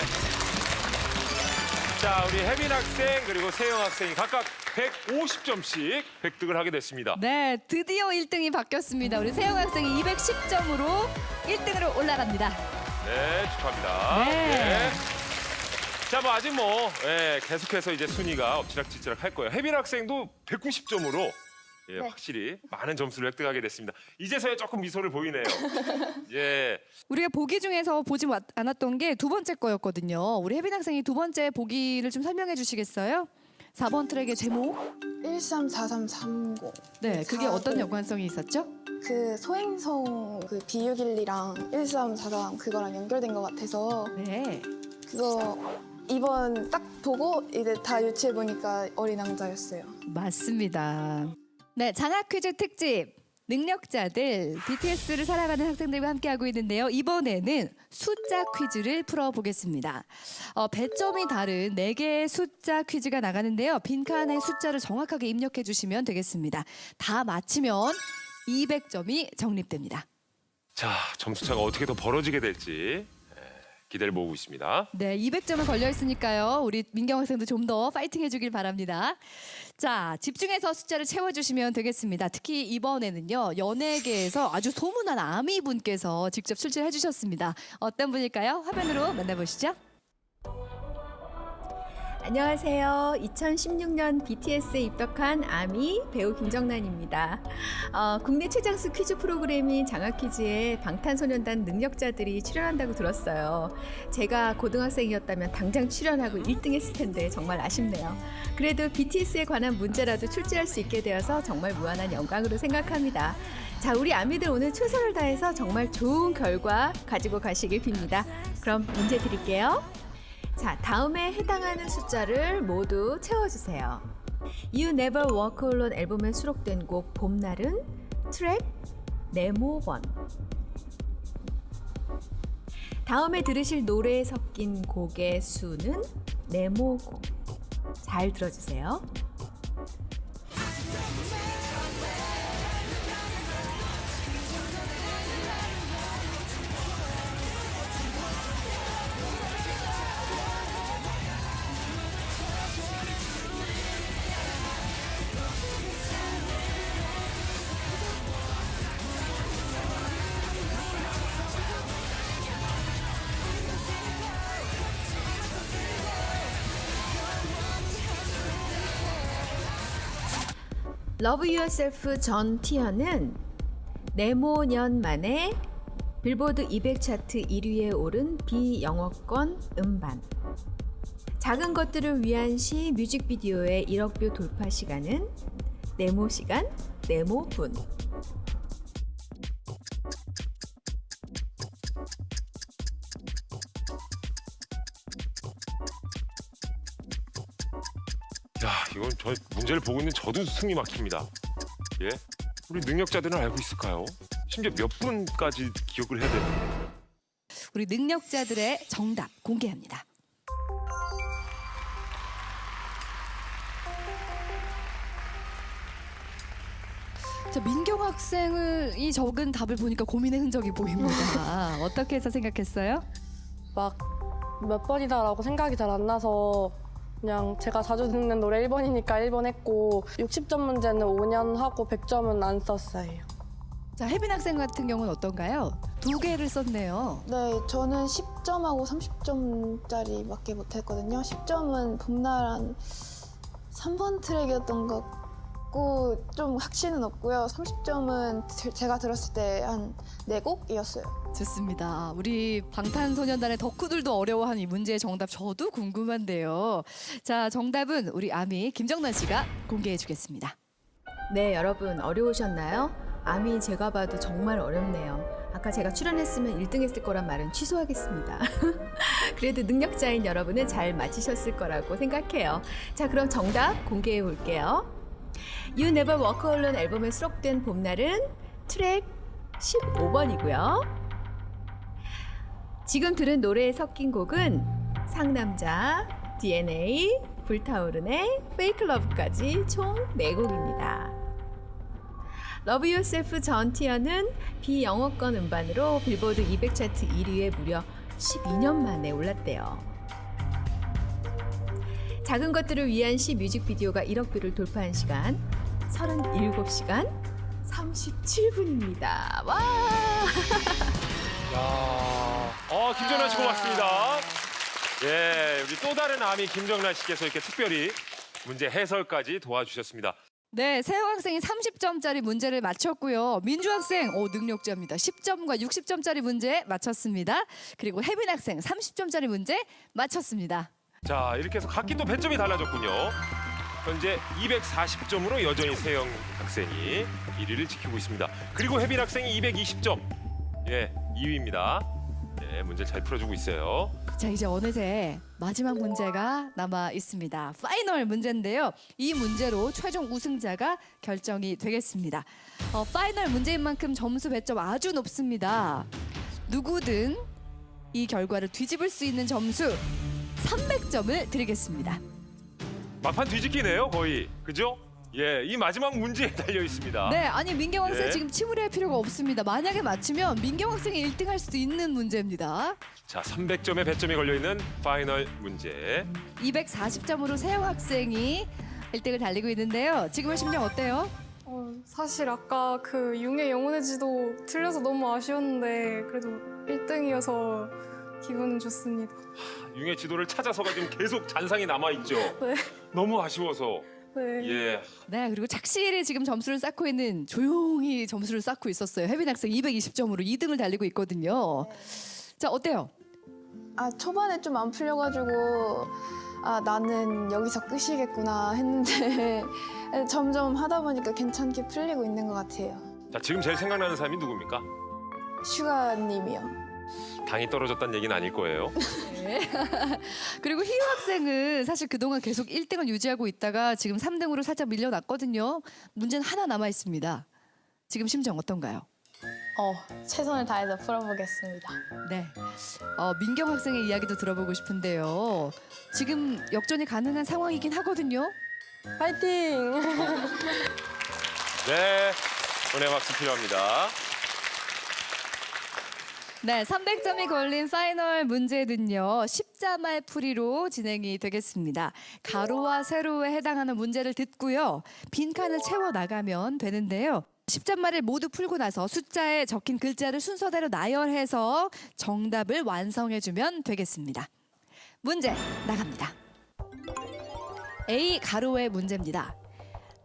자, 우리 혜빈 학생 그리고 세영 학생이 각각 150점씩 획득을 하게 됐습니다. 네, 드디어 1등이 바뀌었습니다. 우리 세영 학생이 210점으로 1등으로 올라갑니다. 네, 축하합니다. 네. 자, 뭐 아직 계속해서 이제 순위가 엎치락뒤치락 할 거예요. 혜빈 학생도 190점으로 확실히 많은 점수를 획득하게 됐습니다. 이제서야 조금 미소를 보이네요. 예. 우리가 보기 중에서 보지 않았던 게 두 번째 거였거든요. 우리 혜빈 학생이 두 번째 보기를 좀 설명해 주시겠어요? 4번 트랙의 제목. 134330. 네, 그게 어떤 연관성이 있었죠? 그 소행성 그 비유길리랑 1343 그거랑 연결된 것 같아서 네. 그거 이번 딱 보고 이제 다 유치해 보니까 어린 왕자였어요. 맞습니다. 네, 장학 퀴즈 특집. 능력자들, BTS를 살아가는 학생들과 함께하고 있는데요. 이번에는 숫자 퀴즈를 풀어보겠습니다. 배점이 다른 4개의 숫자 퀴즈가 나가는데요. 빈칸에 숫자를 정확하게 입력해 주시면 되겠습니다. 다 맞히면 200점이 적립됩니다. 자, 점수차가 어떻게 더 벌어지게 될지 기대를 모으고 있습니다. 네, 200점은 걸려 있으니까요. 우리 민경 학생도 좀 더 파이팅 해주길 바랍니다. 자, 집중해서 숫자를 채워주시면 되겠습니다. 특히 이번에는요, 연예계에서 아주 소문난 아미 분께서 직접 출제해 주셨습니다. 어떤 분일까요? 화면으로 만나보시죠. 안녕하세요. 2016년 BTS에 입덕한 아미 배우 김정란입니다. 국내 최장수 퀴즈 프로그램인 장학퀴즈에 방탄소년단 능력자들이 출연한다고 들었어요. 제가 고등학생이었다면 당장 출연하고 1등했을 텐데 정말 아쉽네요. 그래도 BTS에 관한 문제라도 출제할 수 있게 되어서 정말 무한한 영광으로 생각합니다. 자, 우리 아미들 오늘 최선을 다해서 정말 좋은 결과 가지고 가시길 빕니다. 그럼 문제 드릴게요. 자, 다음에 해당하는 숫자를 모두 채워주세요. You Never Walk Alone 앨범에 수록된 곡 봄날은 트랙 네모 1. 다음에 들으실 노래에 섞인 곡의 수는 네모곡. 잘 들어주세요. Love Yourself 전 티어는 네모년 만에 빌보드 200 차트 1위에 오른 비영어권 음반. 작은 것들을 위한 시 뮤직비디오의 1억 뷰 돌파 시간은 네모 시간, 네모 분. 야, 이건 저 문제를 보고 있는 저도 숨이 막힙니다. 예? 우리 능력자들은 알고 있을까요? 심지어 몇 분까지 기억을 해야 되는데. 우리 능력자들의 정답 공개합니다. 자, 민경 학생을 이 적은 답을 보니까 고민의 흔적이 보입니다. 어떻게 해서 생각했어요? 막 몇 번이다라고 생각이 잘 안 나서 그냥 제가 자주 듣는 노래 1번이니까 1번 했고 60점 문제는 5년 하고 100점은 안 썼어요. 자, 혜빈 학생 같은 경우는 어떤가요? 2개를 썼네요. 네, 저는 10점하고 30점짜리밖에 못했거든요. 10점은 봄날 한 3번 트랙이었던 것 같고 좀 확신은 없고요. 30점은 제가 들었을 때 한 4곡이었어요. 좋습니다. 우리 방탄소년단의 덕후들도 어려워하는 이 문제의 정답 저도 궁금한데요. 자, 정답은 우리 아미 김정란 씨가 공개해 주겠습니다. 네, 여러분 어려우셨나요? 아미 제가 봐도 정말 어렵네요. 아까 제가 출연했으면 1등 했을 거란 말은 취소하겠습니다. 그래도 능력자인 여러분은 잘 맞히셨을 거라고 생각해요. 자, 그럼 정답 공개해 볼게요. You Never Walk Alone 앨범에 수록된 봄날은 트랙 15번이고요. 지금 들은 노래에 섞인 곡은 상남자, DNA, 불타오르네, Fake Love까지 총 4곡입니다. Love Yourself 전 티어는 비영어권 음반으로 빌보드 200 차트 1위에 무려 12년 만에 올랐대요. 작은 것들을 위한 시 뮤직비디오가 1억 뷰를 돌파한 시간 37시간 37분입니다. 와! 김정란 씨 고맙습니다. 예, 우리 또 다른 아미 김정란 씨께서 이렇게 특별히 문제 해설까지 도와주셨습니다. 네, 세영 학생이 30점짜리 문제를 맞췄고요. 민주 학생 능력자입니다. 10점과 60점짜리 문제 맞췄습니다. 그리고 혜빈 학생 30점짜리 문제 맞췄습니다. 자, 이렇게 해서 각기 또 배점이 달라졌군요. 현재 240점으로 여전히 세영 학생이 1위를 지키고 있습니다. 그리고 혜빈 학생이 220점. 예, 2위입니다. 예, 문제 잘 풀어주고 있어요. 자, 이제 어느새 마지막 문제가 남아 있습니다. 파이널 문제인데요. 이 문제로 최종 우승자가 결정이 되겠습니다. 파이널 문제인 만큼 점수 배점 아주 높습니다. 누구든 이 결과를 뒤집을 수 있는 점수 300점을 드리겠습니다. 막판 뒤집기네요, 거의. 그죠? 예, 이 마지막 문제에 달려 있습니다. 네, 아니 민경 학생 예. 지금 침울해할 필요가 없습니다. 만약에 맞추면 민경 학생이 1등할 수도 있는 문제입니다. 자, 300점의 배점이 걸려 있는 파이널 문제. 240점으로 세영 학생이 1등을 달리고 있는데요. 지금의 심정 어때요? 사실 아까 그 융의 영혼의 지도 틀려서 너무 아쉬웠는데 그래도 1등이어서 기분은 좋습니다. 융의 지도를 찾아서가 지금 계속 잔상이 남아 있죠. 네. 너무 아쉬워서. 네. 예. 네, 그리고 착실히 지금 점수를 쌓고 있는 조용히 점수를 쌓고 있었어요. 혜빈 학생 220점으로 2등을 달리고 있거든요. 자, 어때요? 초반에 좀 안 풀려가지고 나는 여기서 끝이겠구나 했는데 점점 하다 보니까 괜찮게 풀리고 있는 것 같아요. 자, 지금 제일 생각나는 사람이 누굽니까? 슈가님이요. 당이 떨어졌다는 얘기는 아닐 거예요. 네. 그리고 희우 학생은 사실 그동안 계속 1등을 유지하고 있다가 지금 3등으로 살짝 밀려났거든요. 문제는 하나 남아 있습니다. 지금 심정 어떤가요? 최선을 다해서 풀어보겠습니다. 네. 민경 학생의 이야기도 들어보고 싶은데요. 지금 역전이 가능한 상황이긴 하거든요. 파이팅! 네, 손에 박수 필요합니다. 네, 300점이 걸린 파이널 문제는요. 십자말 풀이로 진행이 되겠습니다. 가로와 세로에 해당하는 문제를 듣고요. 빈칸을 채워 나가면 되는데요. 십자말을 모두 풀고 나서 숫자에 적힌 글자를 순서대로 나열해서 정답을 완성해주면 되겠습니다. 문제 나갑니다. A 가로의 문제입니다.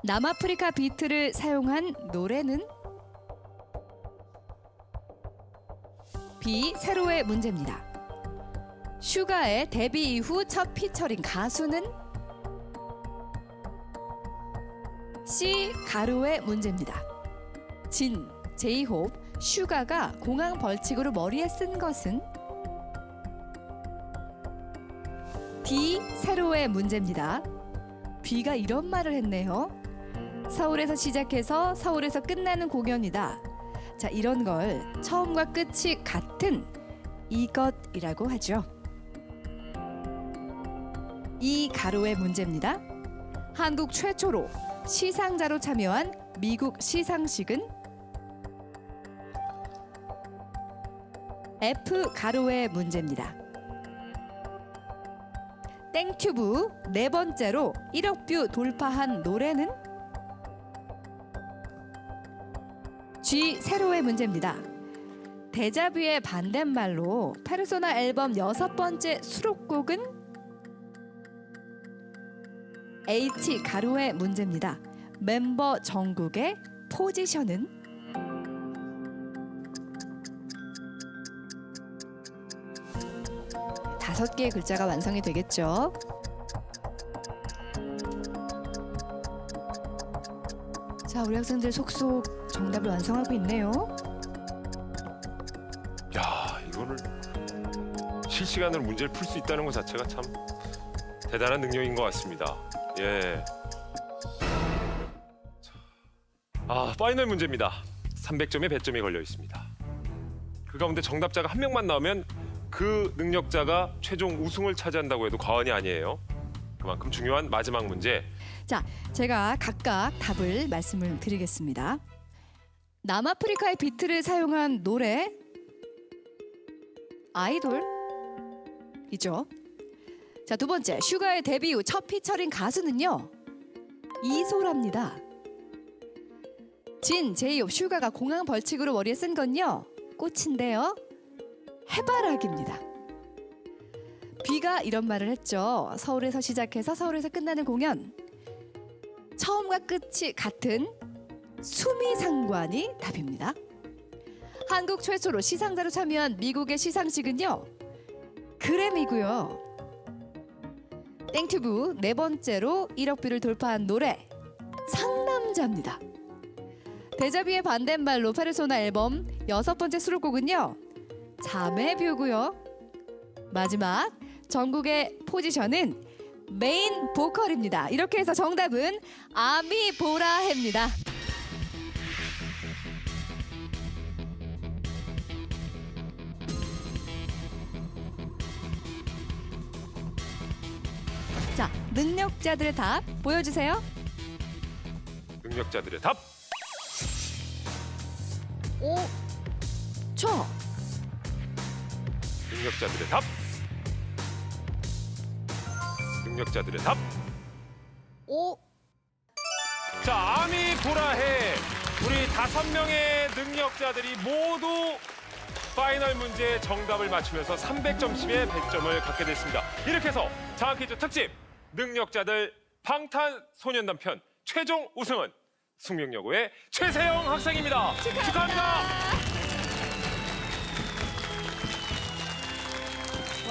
남아프리카 비트를 사용한 노래는? B 세로의 문제입니다. 슈가의 데뷔 이후 첫 피처링 가수는? C 가로의 문제입니다. 진, 제이홉, 슈가가 공항 벌칙으로 머리에 쓴 것은? D 세로의 문제입니다. B가 이런 말을 했네요. 서울에서 시작해서 서울에서 끝나는 공연이다. 자, 이런 걸 처음과 끝이 같은 이것이라고 하죠. 이 가로의 문제입니다. 한국 최초로 시상자로 참여한 미국 시상식은? F 가로의 문제입니다. 땡튜브 네 번째로 1억 뷰 돌파한 노래는? G 세로의 문제입니다. 데자뷰의 반대말로 페르소나 앨범 6번째 수록곡은? H 가로의 문제입니다. 멤버 정국의 포지션은? 다섯 개의 글자가 완성이 되겠죠. 자, 우리 학생들 속속 정답을 완성하고 있네요. 야, 이거를 실시간으로 문제를 풀 수 있다는 것 자체가 참 대단한 능력인 것 같습니다. 예. 파이널 문제입니다. 300점의 배점이 걸려 있습니다. 그 가운데 정답자가 한 명만 나오면 그 능력자가 최종 우승을 차지한다고 해도 과언이 아니에요. 그만큼 중요한 마지막 문제. 자, 제가 각각 답을 말씀을 드리겠습니다. 남아프리카의 비트를 사용한 노래 아이돌이죠. 자, 두 번째, 슈가의 데뷔 후 첫 피처링 가수는요. 이소라입니다. 진, 제이홉, 슈가가 공항 벌칙으로 머리에 쓴 건요. 꽃인데요. 해바라기입니다. 비가 이런 말을 했죠. 서울에서 시작해서 서울에서 끝나는 공연. 처음과 끝이 같은 수미상관이 답입니다. 한국 최초로 시상자로 참여한 미국의 시상식은요. 그래미고요. 땡튜브 네 번째로 1억 뷰를 돌파한 노래 상남자입니다. 데자비의 반대말로 페르소나 앨범 6번째 수록곡은요. 자매뷰고요. 마지막 전국의 포지션은 메인 보컬입니다. 이렇게 해서 정답은 아미보라해입니다. 자, 능력자들의 답 보여주세요. 능력자들의 답. 5초. 능력자들의 답. 능력자들의 답. 5. 자, 아미보라해. 우리 5명의 능력자들이 모두 파이널 문제 정답을 맞추면서 300점씩의 100점을 갖게 됐습니다. 이렇게 해서 장학퀴즈 특집 능력자들 방탄소년단 편 최종 우승은 숙명여고의 최세영 학생입니다. 축하합니다.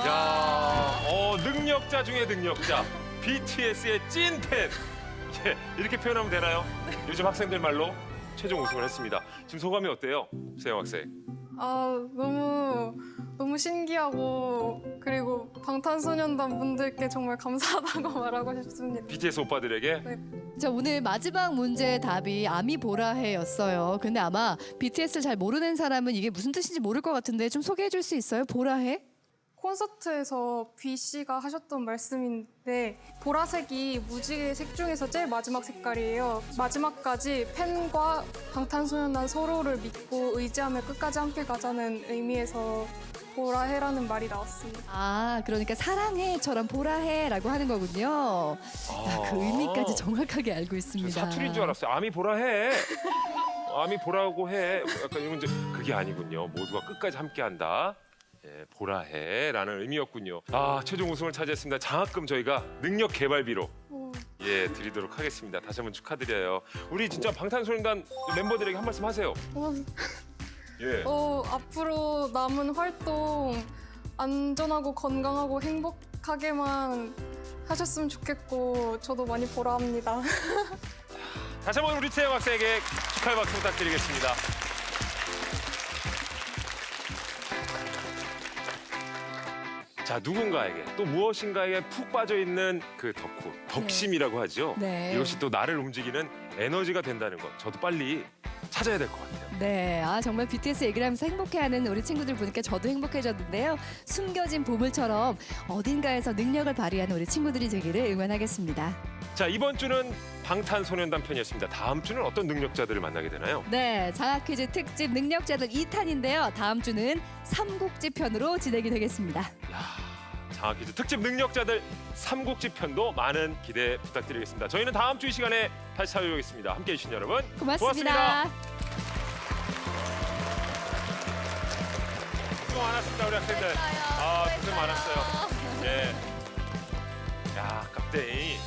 야, 능력자 중에 능력자. BTS의 찐팬. 예, 이렇게 표현하면 되나요? 요즘 학생들 말로 최종 우승을 했습니다. 지금 소감이 어때요, 세영 학생? 너무 신기하고 그리고 방탄소년단 분들께 정말 감사하다고 말하고 싶습니다. BTS 오빠들에게 자, 오늘 마지막 문제의 답이 아미보라해였어요. 근데 아마 BTS를 잘 모르는 사람은 이게 무슨 뜻인지 모를 것 같은데 좀 소개해 줄 수 있어요? 보라해? 콘서트에서 B 씨가 하셨던 말씀인데 보라색이 무지개 색 중에서 제일 마지막 색깔이에요. 마지막까지 팬과 방탄소년단 서로를 믿고 의지하며 끝까지 함께 가자는 의미에서 보라해라는 말이 나왔습니다. 아, 그러니까 사랑해처럼 보라해라고 하는 거군요. 그 의미까지 정확하게 알고 있습니다. 사투리인 줄 알았어요. 아미 보라해. 아미 보라고 해. 약간 이런 문제. 그게 아니군요. 모두가 끝까지 함께한다. 예, 보라해라는 의미였군요. 아, 최종 우승을 차지했습니다. 장학금 저희가 능력 개발비로 예 드리도록 하겠습니다. 다시 한번 축하드려요. 우리 진짜 방탄소년단 멤버들에게 한 말씀 하세요. 예. 앞으로 남은 활동 안전하고 건강하고 행복하게만 하셨으면 좋겠고 저도 많이 보라합니다. 다시 한번 우리 채영 학생에게 축하의 박수 부탁드리겠습니다. 자, 누군가에게 또 무엇인가에 푹 빠져 있는 그 덕후, 덕심이라고 하죠. 네. 이것이 또 나를 움직이는 에너지가 된다는 것. 저도 빨리 찾아야 될 것 같아요. 네, 정말 BTS 얘기를 하면서 행복해하는 우리 친구들 보니까 저도 행복해졌는데요. 숨겨진 보물처럼 어딘가에서 능력을 발휘하는 우리 친구들이 되기를 응원하겠습니다. 자, 이번 주는 방탄소년단 편이었습니다. 다음 주는 어떤 능력자들을 만나게 되나요? 네, 장학퀴즈 특집 능력자들 2탄인데요. 다음 주는 삼국지 편으로 진행이 되겠습니다. 장학퀴즈 특집 능력자들 3국지 편도 많은 기대 부탁드리겠습니다. 저희는 다음 주 이 시간에 다시 찾아오겠습니다. 함께해 주신 여러분 고맙습니다. 수고 많았습니다, 우리 학생들. 고생 많았어요. 예. 야, 깝대이.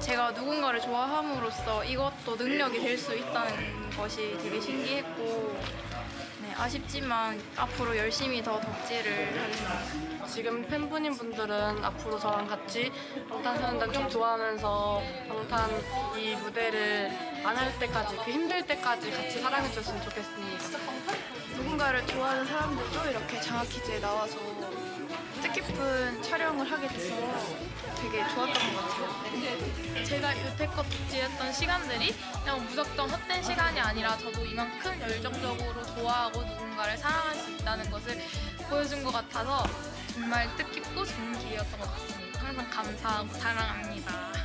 제가 누군가를 좋아함으로써 이것도 능력이 될 수 있다는 것이 되게 신기했고 아쉽지만 앞으로 열심히 더 덕질을 하겠습니다. 지금 팬분인 분들은 앞으로 저랑 같이 방탄소년단 쭉 좋아하면서 방탄 이 무대를 안 할 때까지 그 힘들 때까지 같이 사랑해줬으면 좋겠습니다. 누군가를 좋아하는 사람들도 이렇게 장학퀴즈에 나와서 뜻깊은 촬영을 하게 돼서 되게 좋았던 것 같아요. 제가 여태껏 덕질했던 시간들이 그냥 무작정 헛된 시간이 아니라 저도 이만큼 열정적으로 좋아하고 누군가를 사랑할 수 있다는 것을 보여준 것 같아서 정말 뜻깊고 좋은 기회였던 것 같습니다. 항상 감사하고 사랑합니다.